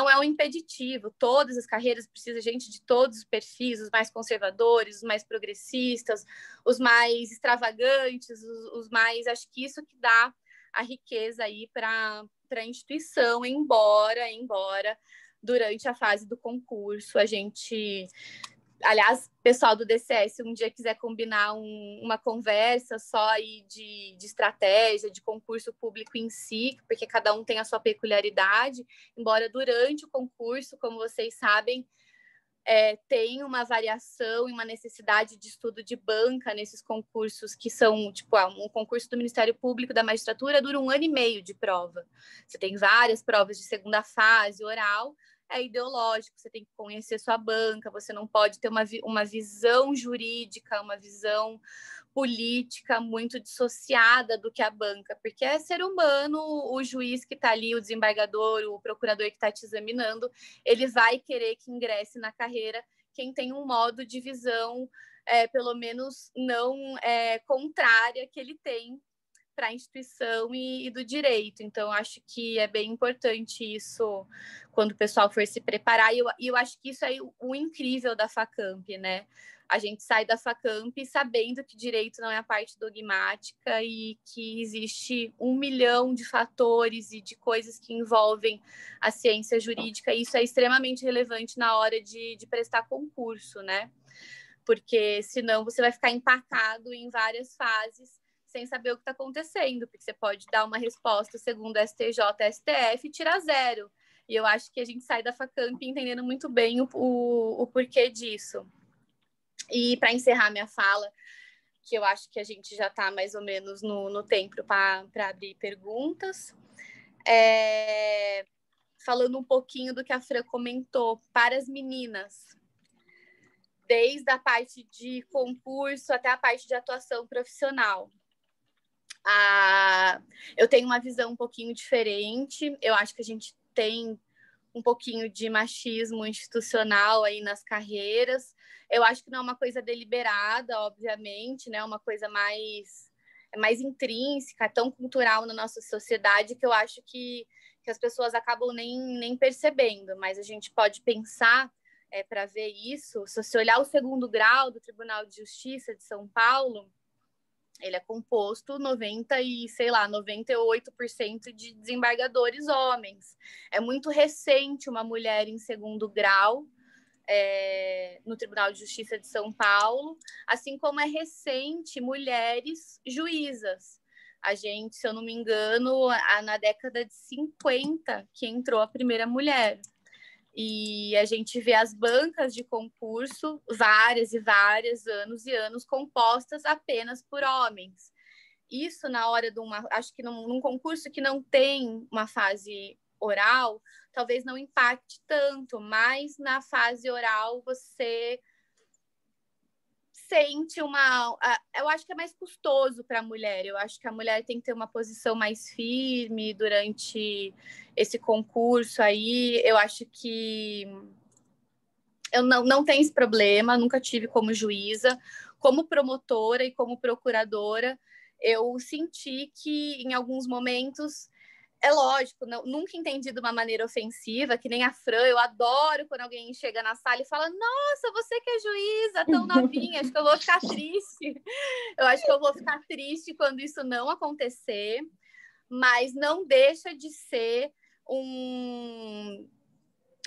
S4: é um impeditivo. Todas as carreiras precisam de gente de todos os perfis, os mais conservadores, os mais progressistas, os mais extravagantes, os mais... Acho que isso que dá a riqueza aí para a instituição, embora durante a fase do concurso a gente... Aliás, pessoal do DCS, se um dia quiser combinar uma conversa só aí de estratégia, de concurso público em si, porque cada um tem a sua peculiaridade, embora durante o concurso, como vocês sabem, tem uma variação e uma necessidade de estudo de banca nesses concursos que são, tipo, um concurso do Ministério Público da Magistratura dura 1 ano e meio de prova. Você tem várias provas de segunda fase, oral, é ideológico, você tem que conhecer sua banca, você não pode ter uma visão jurídica, uma visão política muito dissociada do que a banca, porque é ser humano, o juiz que está ali, o desembargador, o procurador que está te examinando, ele vai querer que ingresse na carreira quem tem um modo de visão, pelo menos não contrária que ele tem para a instituição e do direito. Então, acho que é bem importante isso quando o pessoal for se preparar. E eu acho que isso é o incrível da Facamp, né? A gente sai da Facamp sabendo que direito não é a parte dogmática e que existe 1 milhão de fatores e de coisas que envolvem a ciência jurídica. E isso é extremamente relevante na hora de prestar concurso, né? Porque senão você vai ficar empacado em várias fases sem saber o que está acontecendo, porque você pode dar uma resposta segundo STJ, STF e tirar 0. E eu acho que a gente sai da Facamp entendendo muito bem o porquê disso. E para encerrar minha fala, que eu acho que a gente já está mais ou menos no tempo para abrir perguntas. Falando um pouquinho do que a Fran comentou, para as meninas, desde a parte de concurso até a parte de atuação profissional. Eu tenho uma visão um pouquinho diferente, eu acho que a gente tem um pouquinho de machismo institucional aí nas carreiras. Eu acho que não é uma coisa deliberada, obviamente, né? É uma coisa mais intrínseca, tão cultural na nossa sociedade, que eu acho que as pessoas acabam nem percebendo. Mas a gente pode pensar para ver isso. Se você olhar o segundo grau do Tribunal de Justiça de São Paulo, ele é composto 98% de desembargadores homens. É muito recente uma mulher em segundo grau no Tribunal de Justiça de São Paulo, assim como é recente mulheres juízas. A gente, se eu não me engano, na década de 50 que entrou a primeira mulher. E a gente vê as bancas de concurso várias e várias, anos e anos, compostas apenas por homens. Isso na hora de acho que num concurso que não tem uma fase oral, talvez não impacte tanto, mas na fase oral você sente eu acho que é mais custoso para a mulher. Eu acho que a mulher tem que ter uma posição mais firme durante esse concurso aí. Eu acho que eu não tenho esse problema, nunca tive como juíza. Como promotora e como procuradora, eu senti que em alguns momentos, é lógico, nunca entendi de uma maneira ofensiva, que nem a Fran. Eu adoro quando alguém chega na sala e fala: nossa, você que é juíza, tão novinha. Acho que eu vou ficar triste. Eu acho que eu vou ficar triste quando isso não acontecer, mas não deixa de ser um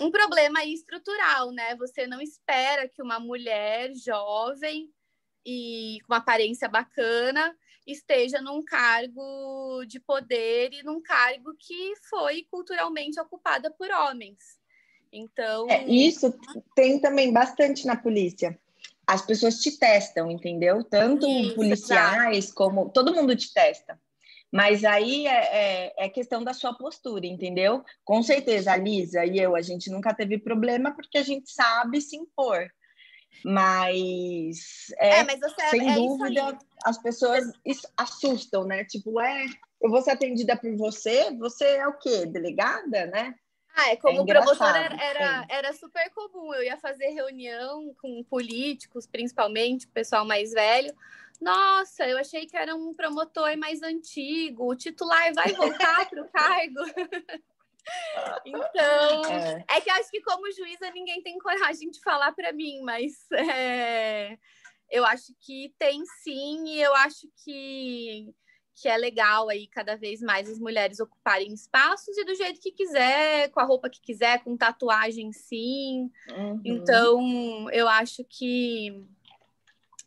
S4: problema estrutural, né? Você não espera que uma mulher jovem e com uma aparência bacana esteja num cargo de poder e num cargo que foi culturalmente ocupada por homens. Então...
S3: Isso tem também bastante na polícia. As pessoas te testam, entendeu? Tanto policiais exato. Como... Todo mundo te testa. Mas aí é questão da sua postura, entendeu? Com certeza, a Lisa e eu, a gente nunca teve problema porque a gente sabe se impor. Mas, sem dúvida, as pessoas assustam, né? Tipo, eu vou ser atendida por você? Você é o quê? Delegada, né?
S4: Como promotora era super comum. Eu ia fazer reunião com políticos, principalmente, pessoal mais velho. Nossa, eu achei que era um promotor mais antigo. O titular vai voltar para o cargo. Então, que eu acho que como juíza ninguém tem coragem de falar para mim, mas eu acho que tem sim, e eu acho que é legal aí cada vez mais as mulheres ocuparem espaços e do jeito que quiser, com a roupa que quiser, com tatuagem sim. Uhum. Então, eu acho que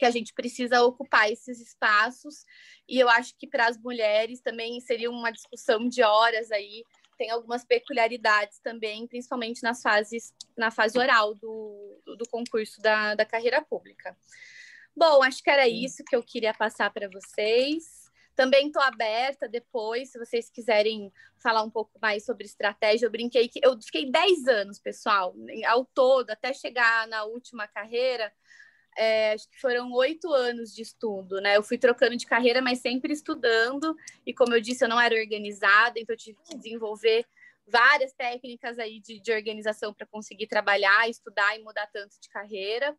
S4: a gente precisa ocupar esses espaços, e eu acho que para as mulheres também seria uma discussão de horas aí. Tem algumas peculiaridades também, principalmente na fase oral do concurso da carreira pública. Bom, acho que era isso que eu queria passar para vocês. Também estou aberta depois, se vocês quiserem falar um pouco mais sobre estratégia. Eu brinquei que eu fiquei 10 anos, pessoal, ao todo, até chegar na última carreira. Acho que foram 8 anos de estudo, né? Eu fui trocando de carreira, mas sempre estudando. E como eu disse, eu não era organizada, então eu tive que desenvolver várias técnicas aí de organização para conseguir trabalhar, estudar e mudar tanto de carreira.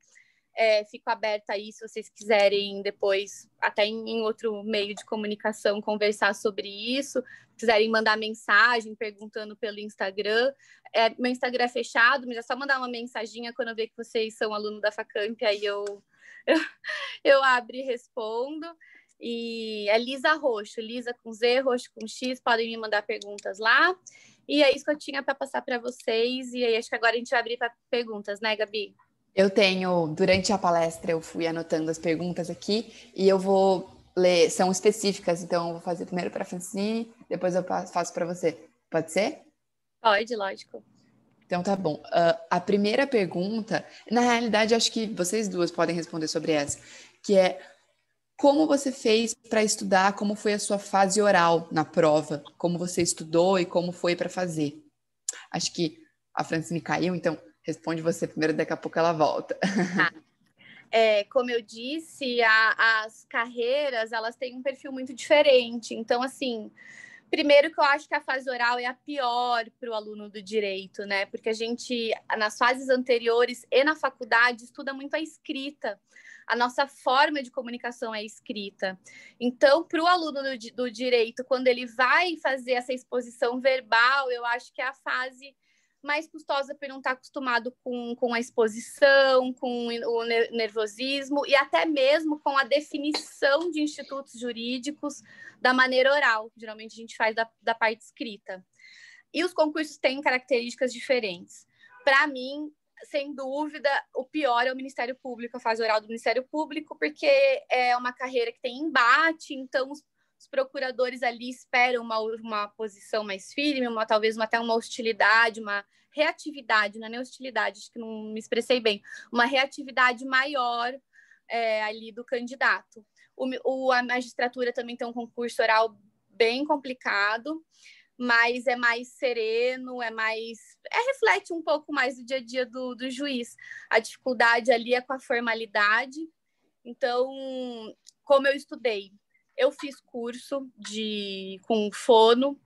S4: Fico aberta aí, se vocês quiserem depois, até em outro meio de comunicação, conversar sobre isso. Se quiserem mandar mensagem perguntando pelo Instagram. Meu Instagram é fechado, mas é só mandar uma mensaginha quando eu ver que vocês são aluno da Facamp, aí eu abro e respondo. E é Lisa Roxo, Lisa com Z, Roxo com X, podem me mandar perguntas lá. E é isso que eu tinha para passar para vocês. E aí acho que agora a gente vai abrir para perguntas, né, Gabi?
S1: Eu tenho, durante a palestra, eu fui anotando as perguntas aqui e eu vou ler, são específicas, então eu vou fazer primeiro para a Francine, depois eu faço para você. Pode ser?
S4: Pode, lógico.
S1: Então tá bom. A primeira pergunta, na realidade, acho que vocês duas podem responder sobre essa, que é como você fez para estudar, como foi a sua fase oral na prova, como você estudou e como foi para fazer. Acho que a Francine caiu, então responde você primeiro, daqui a pouco ela volta.
S4: Como eu disse, as carreiras, elas têm um perfil muito diferente. Então, assim, primeiro que eu acho que a fase oral é a pior para o aluno do direito, né? Porque a gente, nas fases anteriores e na faculdade, estuda muito a escrita. A nossa forma de comunicação é escrita. Então, para o aluno do direito, quando ele vai fazer essa exposição verbal, eu acho que é a fase mais custosa por não estar acostumado com a exposição, com o nervosismo e até mesmo com a definição de institutos jurídicos da maneira oral. Geralmente a gente faz da parte escrita. E os concursos têm características diferentes. Para mim, sem dúvida, o pior é o Ministério Público, a fase oral do Ministério Público, porque é uma carreira que tem embate, então os procuradores ali esperam uma posição mais firme, talvez até uma hostilidade, uma reatividade, não é nem hostilidade, acho que não me expressei bem, uma reatividade maior ali do candidato. A magistratura também tem um concurso oral bem complicado, mas é mais sereno, reflete um pouco mais do dia a dia do juiz. A dificuldade ali é com a formalidade. Então, como eu estudei, eu fiz curso com fono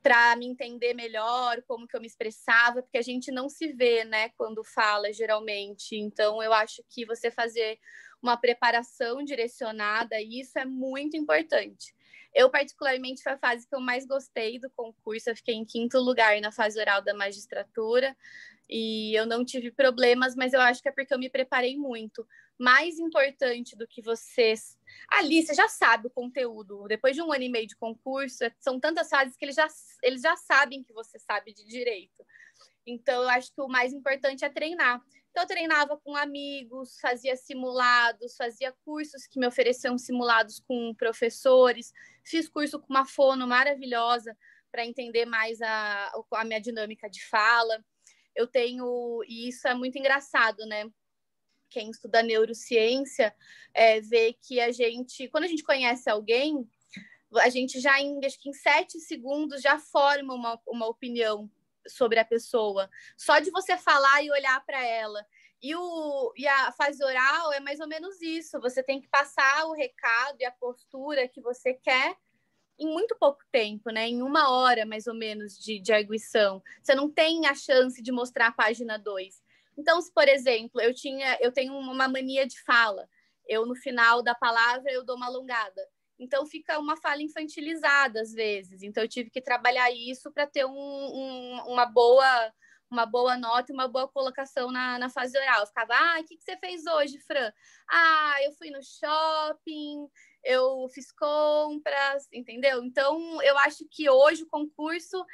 S4: para me entender melhor como que eu me expressava, porque a gente não se vê, né, quando fala, geralmente. Então, eu acho que você fazer uma preparação direcionada, isso é muito importante. Eu, particularmente, foi a fase que eu mais gostei do concurso. Eu fiquei em 5º lugar na fase oral da magistratura e eu não tive problemas, mas eu acho que é porque eu me preparei muito. Mais importante do que vocês... Ali, você já sabe o conteúdo. Depois de 1 ano e meio de concurso, são tantas fases que eles já sabem que você sabe de direito. Então, eu acho que o mais importante é treinar. Então, eu treinava com amigos, fazia simulados, fazia cursos que me ofereciam simulados com professores, fiz curso com uma fono maravilhosa para entender mais a minha dinâmica de fala. E isso é muito engraçado, né? Quem estuda neurociência vê que quando a gente conhece alguém, a gente já, acho que em 7 segundos, já forma uma opinião sobre a pessoa, só de você falar e olhar para ela. E a fase oral é mais ou menos isso, você tem que passar o recado e a postura que você quer em muito pouco tempo, né? Em 1 hora, mais ou menos, de arguição. Você não tem a chance de mostrar a página 2. Então, se, por exemplo, eu tenho uma mania de fala, no final da palavra, eu dou uma alongada. Então, fica uma fala infantilizada, às vezes. Então, eu tive que trabalhar isso para ter uma boa nota e uma boa colocação na fase oral. Eu ficava, o que você fez hoje, Fran? Eu fui no shopping, eu fiz compras, entendeu? Então, eu acho que hoje o concurso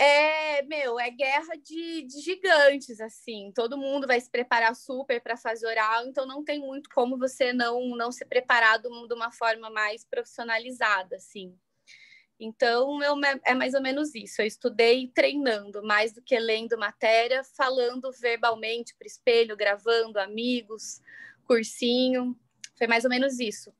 S4: é guerra de gigantes, assim. Todo mundo vai se preparar super para a fase oral, então não tem muito como você não se preparar de uma forma mais profissionalizada, assim. Então, é mais ou menos isso. Eu estudei treinando, mais do que lendo matéria, falando verbalmente para o espelho, gravando amigos, cursinho. Foi mais ou menos isso.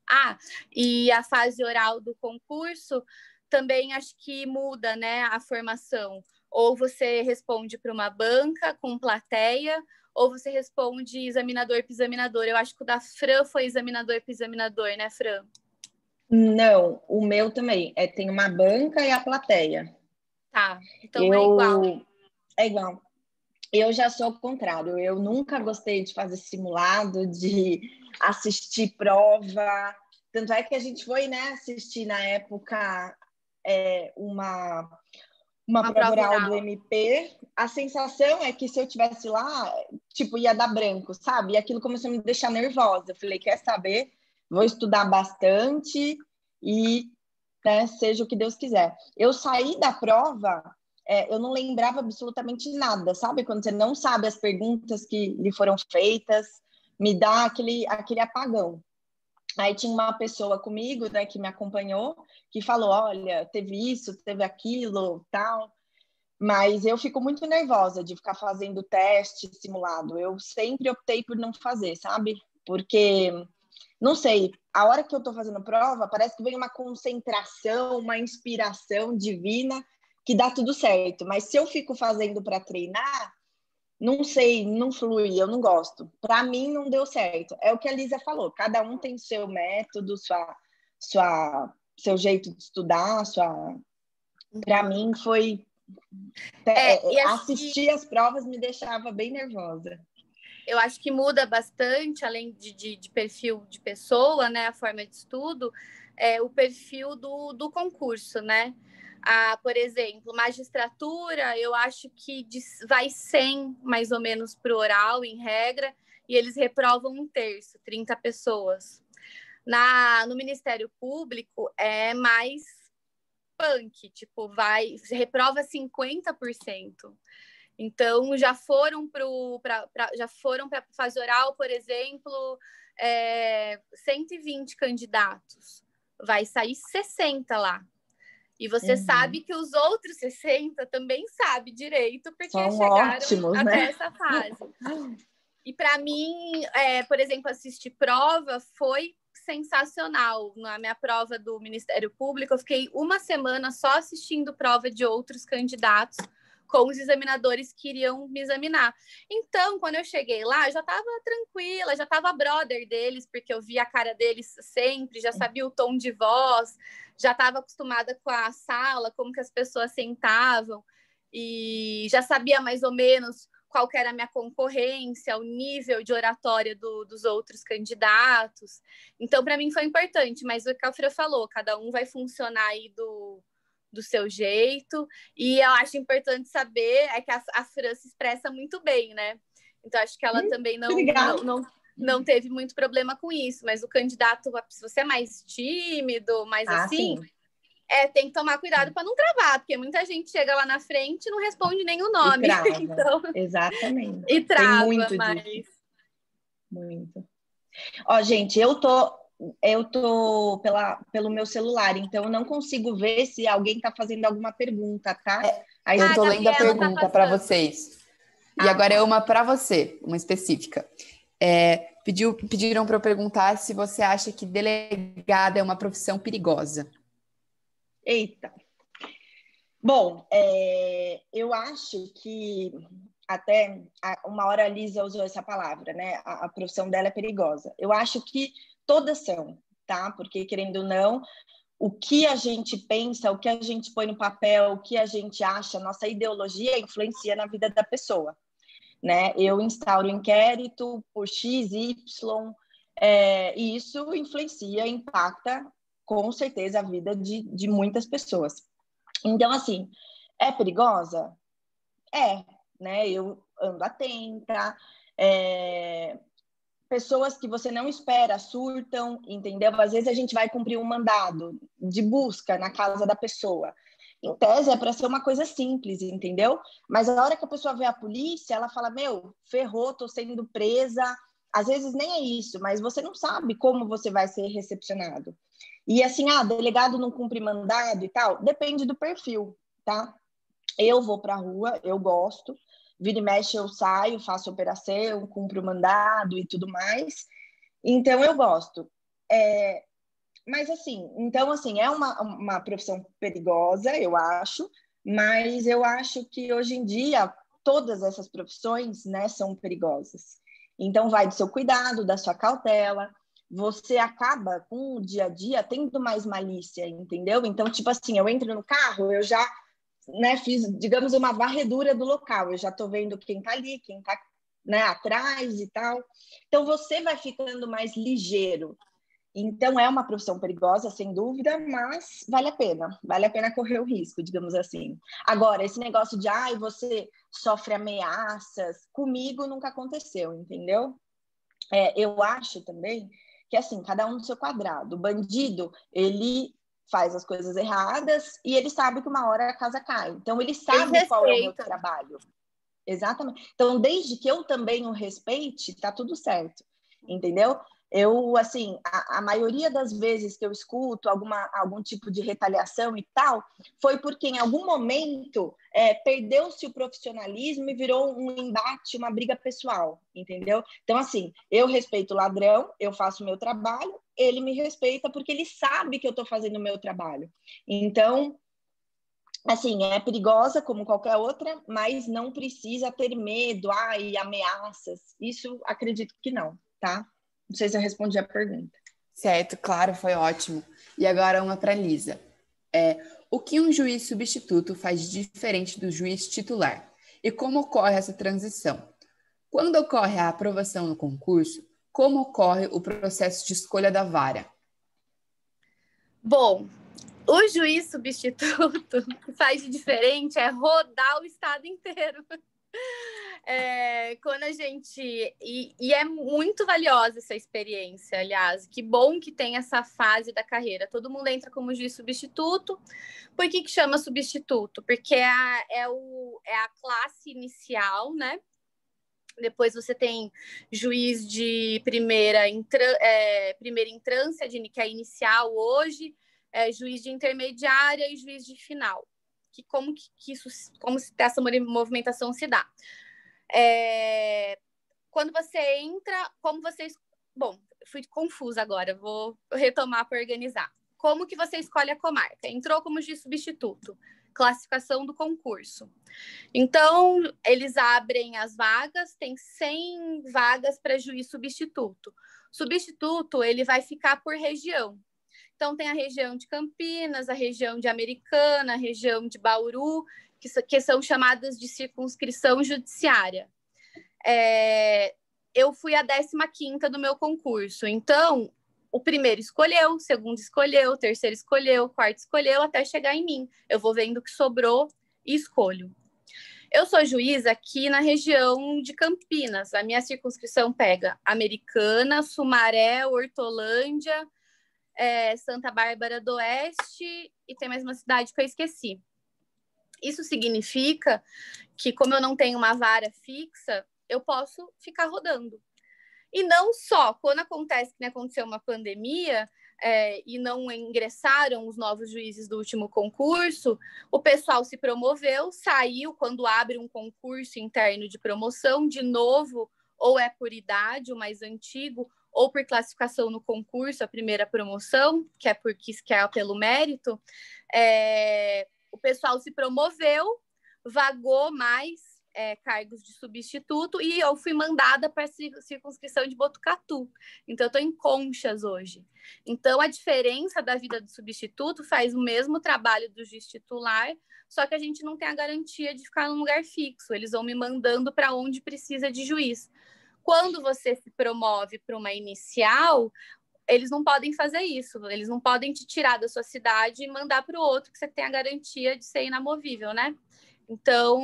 S4: E a fase oral do concurso também acho que muda, né, a formação. Ou você responde para uma banca com plateia, ou você responde examinador para examinador. Eu acho que o da Fran foi examinador para examinador, né, Fran?
S3: Não, o meu também. Tem uma banca e a plateia.
S4: Tá, então é igual.
S3: É igual. Eu já sou ao contrário. Eu nunca gostei de fazer simulado, de assistir prova. Tanto é que a gente foi, né, assistir na época uma prova oral do MP. A sensação é que se eu tivesse lá, tipo, ia dar branco, sabe? E aquilo começou a me deixar nervosa. Eu falei, quer saber? Vou estudar bastante e, né, seja o que Deus quiser. Eu saí da prova, eu não lembrava absolutamente nada, sabe? Quando você não sabe as perguntas que lhe foram feitas, me dá aquele apagão. Aí tinha uma pessoa comigo, né, que me acompanhou, que falou, olha, teve isso, teve aquilo, tal. Mas eu fico muito nervosa de ficar fazendo teste simulado. Eu sempre optei por não fazer, sabe? Porque não sei, a hora que eu tô fazendo prova, parece que vem uma concentração, uma inspiração divina que dá tudo certo. Mas se eu fico fazendo para treinar, não sei, não flui, eu não gosto. Para mim, não deu certo. É o que a Lisa falou, cada um tem seu método, seu jeito de estudar, Para mim, foi... assistir as provas me deixava bem nervosa.
S4: Eu acho que muda bastante, além de perfil de pessoa, né, a forma de estudo, o perfil do concurso, né? Por exemplo, magistratura, eu acho que vai 100, mais ou menos, para o oral, em regra, e eles reprovam 1/3, 30 pessoas. No Ministério Público, é mais punk, tipo, reprova 50%. Então, já foram para fase oral, por exemplo, 120 candidatos. Vai sair 60 lá. E você sabe que os outros 60 também sabem direito, porque
S3: são
S4: chegaram
S3: ótimos,
S4: até
S3: né?
S4: essa fase. E para mim, por exemplo, assistir prova foi sensacional. Na minha prova do Ministério Público, eu fiquei uma semana só assistindo prova de outros candidatos com os examinadores que iriam me examinar. Então, quando eu cheguei lá, eu já estava tranquila, já estava brother deles, porque eu via a cara deles sempre, já sabia o tom de voz, já estava acostumada com a sala, como que as pessoas sentavam, e já sabia mais ou menos qual que era a minha concorrência, o nível de oratória dos outros candidatos. Então, para mim foi importante, mas o que a Fran falou, cada um vai funcionar aí do seu jeito, e eu acho importante saber que a Fran se expressa muito bem, né? Então, acho que ela também não teve muito problema com isso, mas o candidato, se você é mais tímido, mais assim,
S3: sim.
S4: Tem que tomar cuidado para não travar, porque muita gente chega lá na frente e não responde nem o nome.
S3: E trava.
S4: Então,
S3: exatamente.
S4: E trava,
S3: tem muito
S4: mas...
S3: disso. Muito. Ó, gente, eu tô pelo meu celular, então eu não consigo ver se alguém está fazendo alguma pergunta, tá?
S1: Eu tô lendo a
S4: Gabriela
S1: pergunta para vocês. E agora é uma para você, uma específica. Pediram para eu perguntar se você acha que delegada é uma profissão perigosa.
S3: Eita. Bom, eu acho que até uma hora a Lisa usou essa palavra, né? A profissão dela é perigosa. Eu acho que todas são, tá? Porque, querendo ou não, o que a gente pensa, o que a gente põe no papel, o que a gente acha, nossa ideologia influencia na vida da pessoa, né? Eu instauro inquérito por X, Y, e isso influencia, impacta, com certeza, a vida de muitas pessoas. Então, assim, é perigosa? Né? Eu ando atenta, pessoas que você não espera surtam, entendeu? Às vezes a gente vai cumprir um mandado de busca na casa da pessoa. Em tese é para ser uma coisa simples, entendeu? Mas a hora que a pessoa vê a polícia, ela fala, ferrou, tô sendo presa. Às vezes nem é isso, mas você não sabe como você vai ser recepcionado. E assim, delegado não cumpre mandado e tal, depende do perfil, tá? Eu vou para a rua, eu gosto, vira e mexe eu saio, faço operação, cumpro o mandado e tudo mais, então eu gosto. Mas assim, é uma profissão perigosa, eu acho, mas eu acho que hoje em dia todas essas profissões, né, são perigosas. Então vai do seu cuidado, da sua cautela, você acaba com o dia a dia tendo mais malícia, entendeu? Então, tipo assim, eu entro no carro, eu já, né, fiz, digamos, uma varredura do local, eu já estou vendo quem está ali, quem está, né, atrás e tal. Então, você vai ficando mais ligeiro. Então, é uma profissão perigosa, sem dúvida, mas vale a pena correr o risco, digamos assim. Agora, esse negócio de, você sofre ameaças, comigo nunca aconteceu, entendeu? Eu acho também que, assim, cada um no seu quadrado. O bandido, ele faz as coisas erradas e ele sabe que uma hora a casa cai. Então, ele sabe qual é o meu trabalho. Exatamente. Então, desde que eu também o respeite, tá tudo certo. Entendeu? Eu, assim, a maioria das vezes que eu escuto algum tipo de retaliação e tal, foi porque em algum momento perdeu-se o profissionalismo e virou um embate, uma briga pessoal, entendeu? Então, assim, eu respeito o ladrão, eu faço o meu trabalho, ele me respeita porque ele sabe que eu estou fazendo o meu trabalho. Então, assim, é perigosa como qualquer outra, mas não precisa ter medo, e ameaças. Isso acredito que não, tá? Não sei se eu respondi a pergunta.
S1: Certo, claro, foi ótimo. E agora uma para Lisa. O que um juiz substituto faz de diferente do juiz titular? E como ocorre essa transição? Quando ocorre a aprovação no concurso, como ocorre o processo de escolha da vara?
S4: Bom, o juiz substituto, o que faz de diferente é rodar o estado inteiro. Quando a gente... E é muito valiosa essa experiência, aliás. Que bom que tem essa fase da carreira. Todo mundo entra como juiz substituto. Por que chama substituto? Porque é a classe inicial, né? Depois você tem juiz de primeira entrância, que é inicial hoje, juiz de intermediária e juiz de final. Como essa movimentação se dá? Quando você entra, Bom, fui confusa agora, vou retomar para organizar. Como que você escolhe a comarca? Entrou como juiz substituto, classificação do concurso. Então, eles abrem as vagas, tem 100 vagas para juiz substituto. Substituto, ele vai ficar por região. Então, tem a região de Campinas, a região de Americana, a região de Bauru, que são chamadas de circunscrição judiciária. Eu fui a 15ª do meu concurso. Então, o primeiro escolheu, o segundo escolheu, o terceiro escolheu, o quarto escolheu, até chegar em mim. Eu vou vendo o que sobrou e escolho. Eu sou juiz aqui na região de Campinas. A minha circunscrição pega Americana, Sumaré, Hortolândia, Santa Bárbara do Oeste e tem mais uma cidade que eu esqueci. Isso significa que, como eu não tenho uma vara fixa, eu posso ficar rodando. E não só, quando acontece que aconteceu uma pandemia e não ingressaram os novos juízes do último concurso, o pessoal se promoveu, saiu quando abre um concurso interno de promoção, de novo, ou é por idade, o mais antigo, ou por classificação no concurso, a primeira promoção, que é pelo mérito, o pessoal se promoveu, vagou mais cargos de substituto e eu fui mandada para a circunscrição de Botucatu. Então, eu estou em Conchas hoje. Então, a diferença da vida do substituto faz o mesmo trabalho do juiz titular, só que a gente não tem a garantia de ficar num lugar fixo. Eles vão me mandando para onde precisa de juiz. Quando você se promove para uma inicial, eles não podem fazer isso. Eles não podem te tirar da sua cidade e mandar para o outro, que você tem a garantia de ser inamovível, né? Então,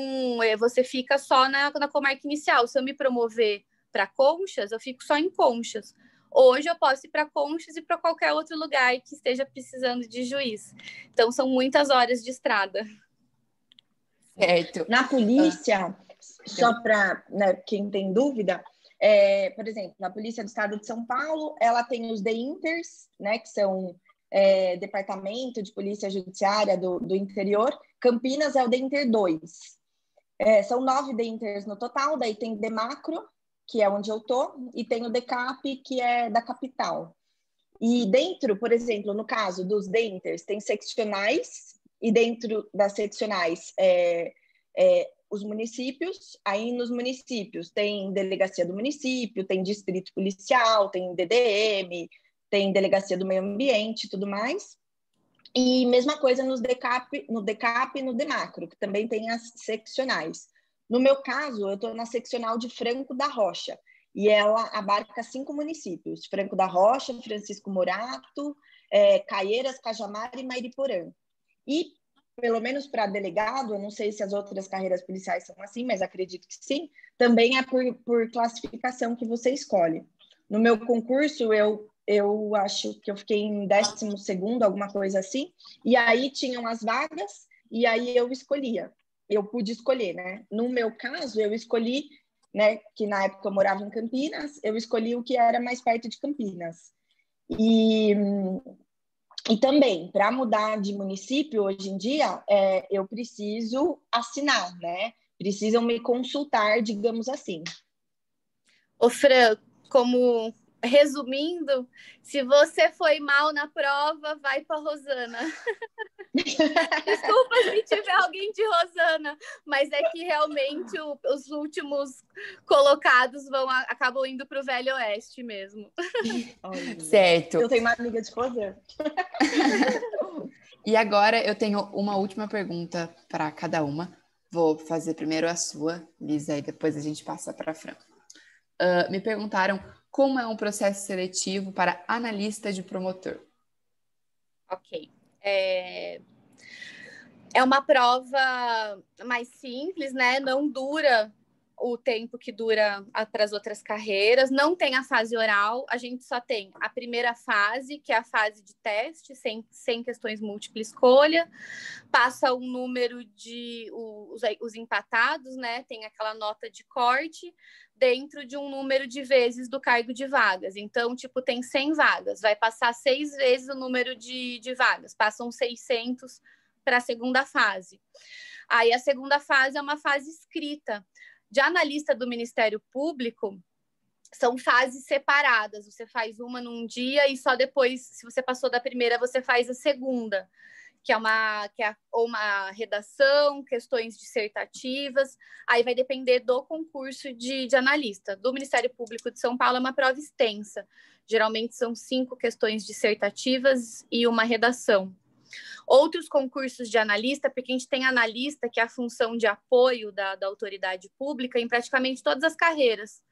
S4: você fica só na comarca inicial. Se eu me promover para Conchas, eu fico só em Conchas. Hoje eu posso ir para Conchas e para qualquer outro lugar que esteja precisando de juiz. Então, são muitas horas de estrada.
S1: Certo.
S3: Na polícia, só para quem tem dúvida, por exemplo, na Polícia do Estado de São Paulo, ela tem os DEINTERs, né, que são Departamento de Polícia Judiciária do Interior. Campinas é o DEINTER 2. São 9 DEINTERs no total, daí tem DEMACRO, que é onde eu tô, e tem o DECAP, que é da capital. E dentro, por exemplo, no caso dos DEINTERs, tem seccionais, e dentro das seccionais os municípios. Aí nos municípios tem delegacia do município, tem distrito policial, tem DDM, tem delegacia do meio ambiente e tudo mais. E mesma coisa no DECAP e no DEMACRO, que também tem as seccionais. No meu caso, eu estou na seccional de Franco da Rocha, e ela abarca 5 municípios: Franco da Rocha, Francisco Morato, Caieiras, Cajamar e Mairiporã. E, pelo menos para delegado, eu não sei se as outras carreiras policiais são assim, mas acredito que sim, também é por classificação que você escolhe. No meu concurso, eu acho que eu fiquei em 12º, alguma coisa assim, e aí tinham as vagas, e aí eu pude escolher, né? No meu caso, eu escolhi né, que na época eu morava em Campinas, eu escolhi o que era mais perto de Campinas. E também, para mudar de município, hoje em dia, eu preciso assinar, né? Precisam me consultar, digamos assim.
S4: Ô, Fran, como resumindo, se você foi mal na prova, vai para Rosana. Desculpa se tiver alguém de Rosana, mas é que realmente os últimos colocados acabam indo para o Velho Oeste mesmo.
S3: Olha,
S1: Certo.
S3: eu tenho uma amiga de Rosana.
S1: E agora eu tenho uma última pergunta para cada uma. Vou fazer primeiro a sua, Lisa, e depois a gente passa para a Fran. Me perguntaram como é um processo seletivo para analista de promotor.
S4: Ok. É uma prova mais simples, né? Não dura o tempo que dura para as outras carreiras, não tem a fase oral, a gente só tem a primeira fase, que é a fase de teste, sem questões múltipla escolha, passa um número de os empatados, né? Tem aquela nota de corte dentro de um número de vezes do cargo de vagas. Então, tipo, tem 100 vagas, vai passar 6 vezes o número de vagas, passam 600 para a segunda fase. Aí a segunda fase é uma fase escrita. De analista do Ministério Público, são fases separadas. Você faz uma num dia e só depois, se você passou da primeira, você faz a segunda, que é uma redação, questões dissertativas. Aí vai depender do concurso de analista. Do Ministério Público de São Paulo é uma prova extensa. Geralmente são 5 questões dissertativas e uma redação. Outros concursos de analista, porque a gente tem analista, que é a função de apoio da autoridade pública, em praticamente todas as carreiras.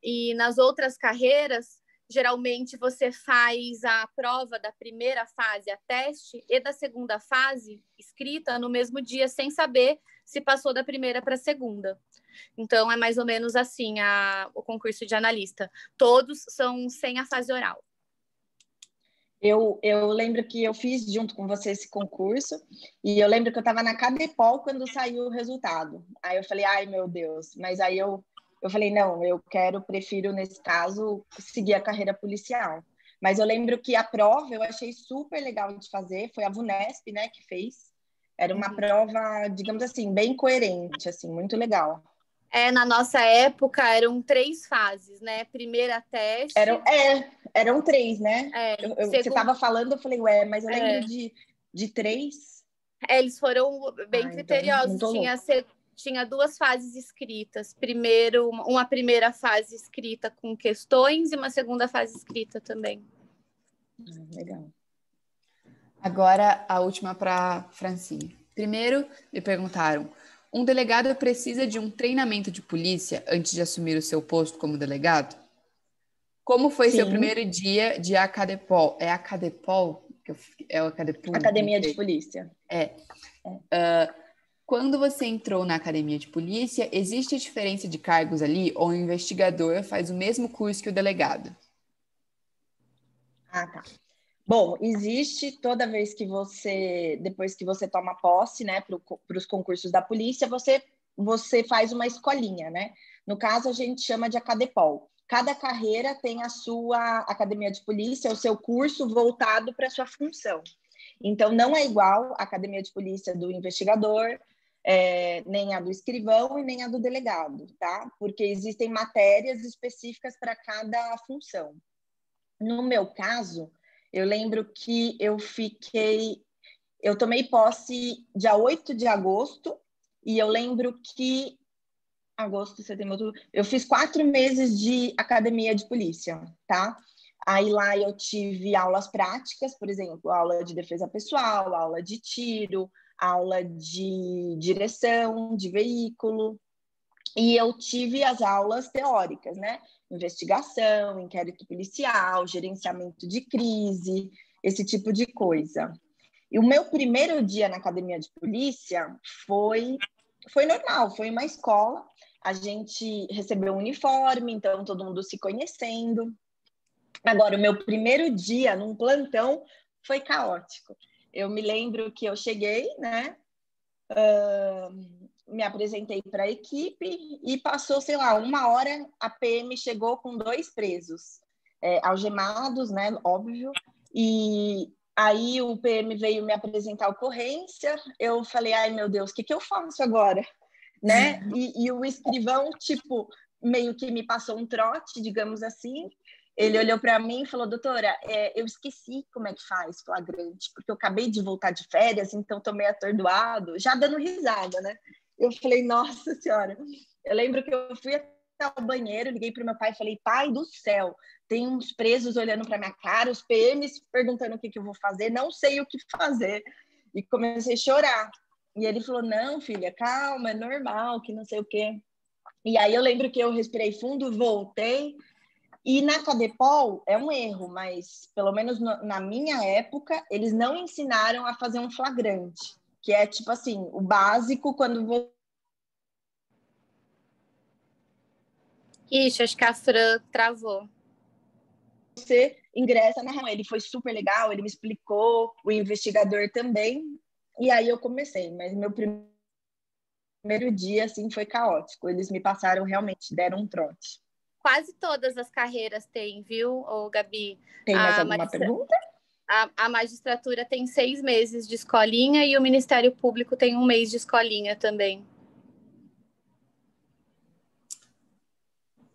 S4: E nas outras carreiras, geralmente você faz a prova da primeira fase, a teste, e da segunda fase, escrita, no mesmo dia, sem saber se passou da primeira para a segunda. Então, é mais ou menos assim o concurso de analista. Todos são sem a fase oral.
S3: Eu lembro que eu fiz junto com você esse concurso e eu lembro que eu estava na Cadepol quando saiu o resultado. Aí eu falei, ai meu Deus, mas aí eu falei, não, prefiro nesse caso seguir a carreira policial. Mas eu lembro que a prova eu achei super legal de fazer, foi a VUNESP, né, que fez. Era uma prova, digamos assim, bem coerente, assim, muito legal.
S4: Na nossa época eram 3 fases, né? Primeira teste.
S3: Eram 3, né? Você estava falando, eu falei, mas eu lembro de 3.
S4: Eles foram bem criteriosos. Então, tinha 2 fases escritas. Primeiro, uma primeira fase escrita com questões e uma segunda fase escrita também.
S3: Legal.
S1: Agora, a última para Francine. Primeiro, me perguntaram, um delegado precisa de um treinamento de polícia antes de assumir o seu posto como delegado? Como foi seu primeiro dia de Acadepol? É Acadepol? É o Acadepol?
S3: Academia de Polícia.
S1: Quando você entrou na Academia de Polícia, existe a diferença de cargos ali ou o investigador faz o mesmo curso que o delegado?
S3: Ah, tá. Bom, existe toda vez que depois que você toma posse, né, para os concursos da polícia, você faz uma escolinha, né? No caso, a gente chama de Acadepol. Cada carreira tem a sua academia de polícia, o seu curso voltado para a sua função. Então, não é igual a academia de polícia do investigador, nem a do escrivão e nem a do delegado, tá? Porque existem matérias específicas para cada função. No meu caso, eu lembro que eu tomei posse dia 8 de agosto, e eu lembro que agosto, setembro, outubro, eu fiz 4 meses de academia de polícia, tá? Aí lá eu tive aulas práticas, por exemplo, aula de defesa pessoal, aula de tiro, aula de direção de veículo, e eu tive as aulas teóricas, né? Investigação, inquérito policial, gerenciamento de crise, esse tipo de coisa. E o meu primeiro dia na academia de polícia foi normal, foi uma escola. A gente recebeu um uniforme, então todo mundo se conhecendo. Agora, o meu primeiro dia num plantão foi caótico. Eu me lembro que eu cheguei, né? me apresentei para a equipe e passou, sei lá, 1 hora, a PM chegou com 2 presos, algemados, né, óbvio, e aí o PM veio me apresentar a ocorrência, eu falei, ai meu Deus, o que eu faço agora? Né? E o escrivão, tipo, meio que me passou um trote, digamos assim. Ele olhou para mim e falou, doutora, eu esqueci como é que faz flagrante, porque eu acabei de voltar de férias, então tô meio atordoado, já dando risada, né? Eu falei, nossa senhora. Eu lembro que eu fui até o banheiro, liguei para o meu pai e falei, pai do céu, tem uns presos olhando para minha cara, os PMs perguntando o que eu vou fazer, não sei o que fazer. E comecei a chorar. E ele falou, não, filha, calma, é normal, que não sei o quê. E aí eu lembro que eu respirei fundo, voltei. E na Cadepol é um erro, mas pelo menos na minha época, eles não ensinaram a fazer um flagrante, que é tipo assim, o básico quando
S4: Ixi, acho que a Fran travou.
S3: você ingressa na reunião. Ele foi super legal, ele me explicou, o investigador também. E aí eu comecei, mas meu primeiro dia assim foi caótico. Eles me passaram realmente, deram um trote.
S4: Quase todas as carreiras têm, viu, ô, Gabi?
S3: Tem mais alguma pergunta?
S4: A magistratura tem 6 meses de escolinha e o Ministério Público tem 1 mês de escolinha também.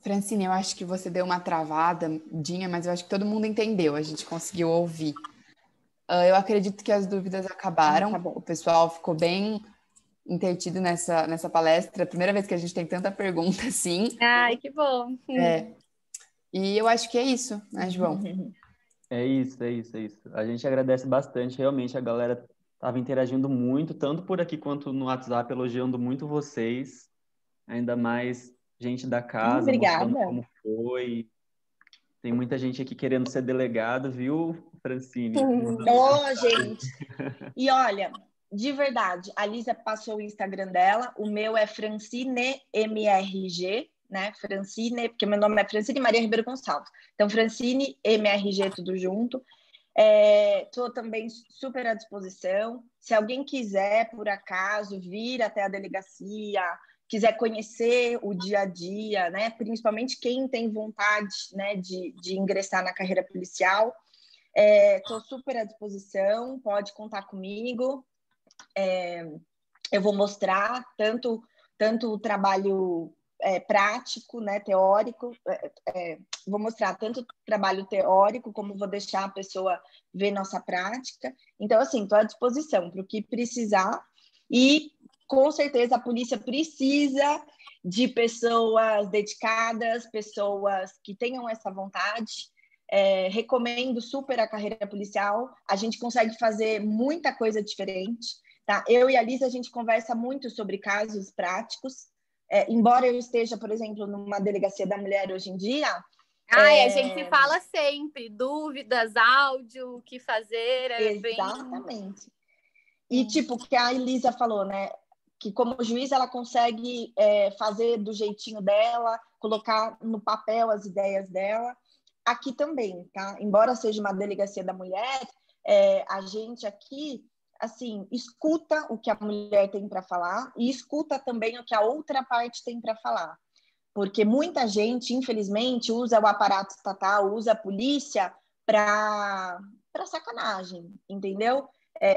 S1: Francine, eu acho que você deu uma travadinha, mas eu acho que todo mundo entendeu, a gente conseguiu ouvir. Eu acredito que as dúvidas acabaram,
S3: tá bom.
S1: O pessoal ficou bem entretido nessa palestra. Primeira vez que a gente tem tanta pergunta assim.
S4: Ai, que bom.
S1: E eu acho que é isso, né, João?
S2: É isso. A gente agradece bastante, realmente a galera estava interagindo muito, tanto por aqui quanto no WhatsApp, elogiando muito vocês, ainda mais gente da casa, mostrando
S3: Obrigada.
S2: como foi. Tem muita gente aqui querendo ser delegado, viu, Francine?
S3: Gente. E olha, de verdade, a Lisa passou o Instagram dela, o meu é Francine MRG, né? Francine, porque meu nome é Francine Maria Ribeiro Gonçalves. Então, Francine MRG, tudo junto. Estou também super à disposição. Se alguém quiser, por acaso, vir até a delegacia, quiser conhecer o dia a dia, né? Principalmente quem tem vontade, né, de ingressar na carreira policial, estou super à disposição, pode contar comigo. Eu vou mostrar tanto o trabalho prático, né, teórico, vou mostrar tanto o trabalho teórico, como vou deixar a pessoa ver nossa prática. Então, assim, estou à disposição para o que precisar. E, com certeza, a polícia precisa de pessoas dedicadas, pessoas que tenham essa vontade. Recomendo super a carreira policial. A gente consegue fazer muita coisa diferente. Tá? Eu e a Lisa, a gente conversa muito sobre casos práticos. Embora eu esteja, por exemplo, numa delegacia da mulher hoje em dia...
S4: A gente fala sempre, dúvidas, áudio, o que fazer.
S3: Exatamente. E, tipo, que a Elisa falou, né? Que como juiz ela consegue fazer do jeitinho dela, colocar no papel as ideias dela. Aqui também, tá? Embora seja uma delegacia da mulher, a gente aqui, assim, escuta o que a mulher tem para falar e escuta também o que a outra parte tem para falar. Porque muita gente, infelizmente, usa o aparato estatal, usa a polícia para sacanagem, entendeu?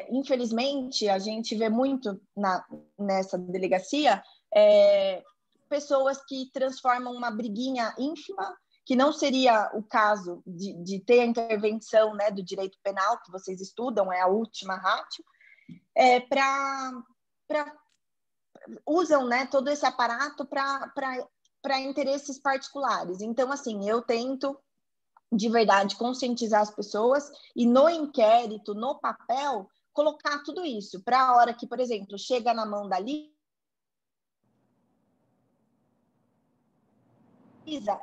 S3: Infelizmente, a gente vê muito nessa delegacia pessoas que transformam uma briguinha ínfima, que não seria o caso de ter a intervenção, né, do direito penal, que vocês estudam, é a última ratio, usam, né, todo esse aparato para interesses particulares. Então, assim, eu tento, de verdade, conscientizar as pessoas e no inquérito, no papel, colocar tudo isso para a hora que, por exemplo, chega na mão da Lisa,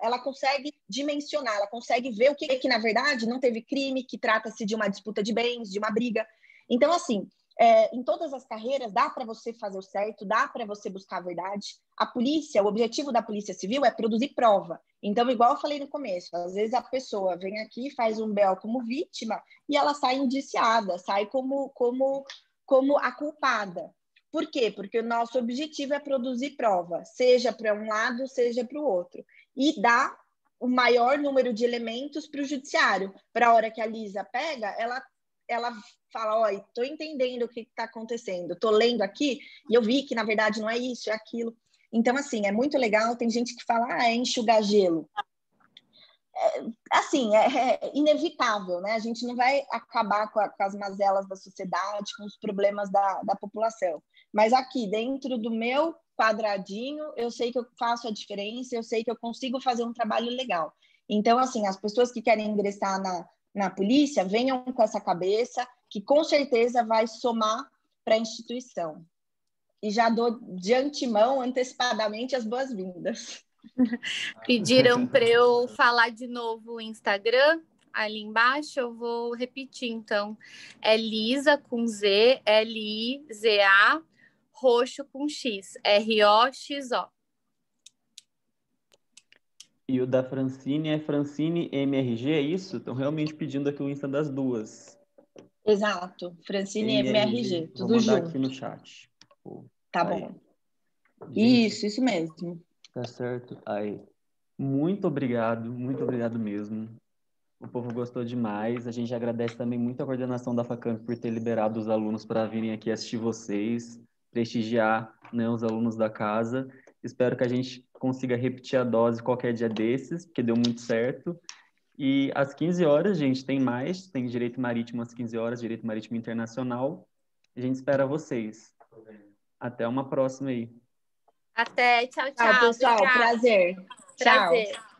S3: ela consegue dimensionar, ela consegue ver o que na verdade não teve crime, que trata-se de uma disputa de bens, de uma briga. Então, assim, em todas as carreiras dá para você fazer o certo, dá para você buscar a verdade. A polícia, o objetivo da Polícia Civil é produzir prova. Então, igual eu falei no começo, às vezes a pessoa vem aqui, faz um BO como vítima e ela sai indiciada, sai como a culpada. Por quê? Porque o nosso objetivo é produzir prova, seja para um lado, seja para o outro, e dar o maior número de elementos para o judiciário. Para a hora que a Lisa pega, ela fala, ó, estou entendendo o que está acontecendo, estou lendo aqui e eu vi que, na verdade, não é isso, é aquilo. Então, assim, é muito legal. Tem gente que fala, é enxugar gelo. Assim, é inevitável, né? A gente não vai acabar com as mazelas da sociedade, com os problemas da população. Mas aqui, dentro do meu quadradinho, eu sei que eu faço a diferença, eu sei que eu consigo fazer um trabalho legal. Então, assim, as pessoas que querem ingressar na polícia, venham com essa cabeça, que com certeza vai somar para a instituição. E já dou de antemão, antecipadamente, as boas-vindas.
S4: Pediram para eu falar de novo o Instagram ali embaixo, eu vou repetir, então. É Lisa com Z, Liza, roxo com X, ROXO.
S2: E o da Francine é Francine MRG, é isso? Estão realmente pedindo aqui o Insta das duas.
S3: Exato, Francine MRG, tudo
S2: vou mandar
S3: junto.
S2: aqui no chat.
S3: Tá
S2: aí.
S3: bom.
S2: Gente,
S3: Isso mesmo.
S2: tá certo. Aí. Muito obrigado mesmo. O povo gostou demais. A gente agradece também muito a coordenação da Facamp por ter liberado os alunos para virem aqui assistir vocês, prestigiar, né, os alunos da casa. Espero que a gente consiga repetir a dose qualquer dia desses, porque deu muito certo. E às 15 horas, gente, tem mais. Tem Direito Marítimo às 15 horas, Direito Marítimo Internacional. A gente espera vocês. Até uma próxima aí.
S4: Até, tchau, tchau.
S3: Tchau, pessoal.
S4: Obrigada.
S3: Prazer.
S4: Prazer.
S3: Tchau.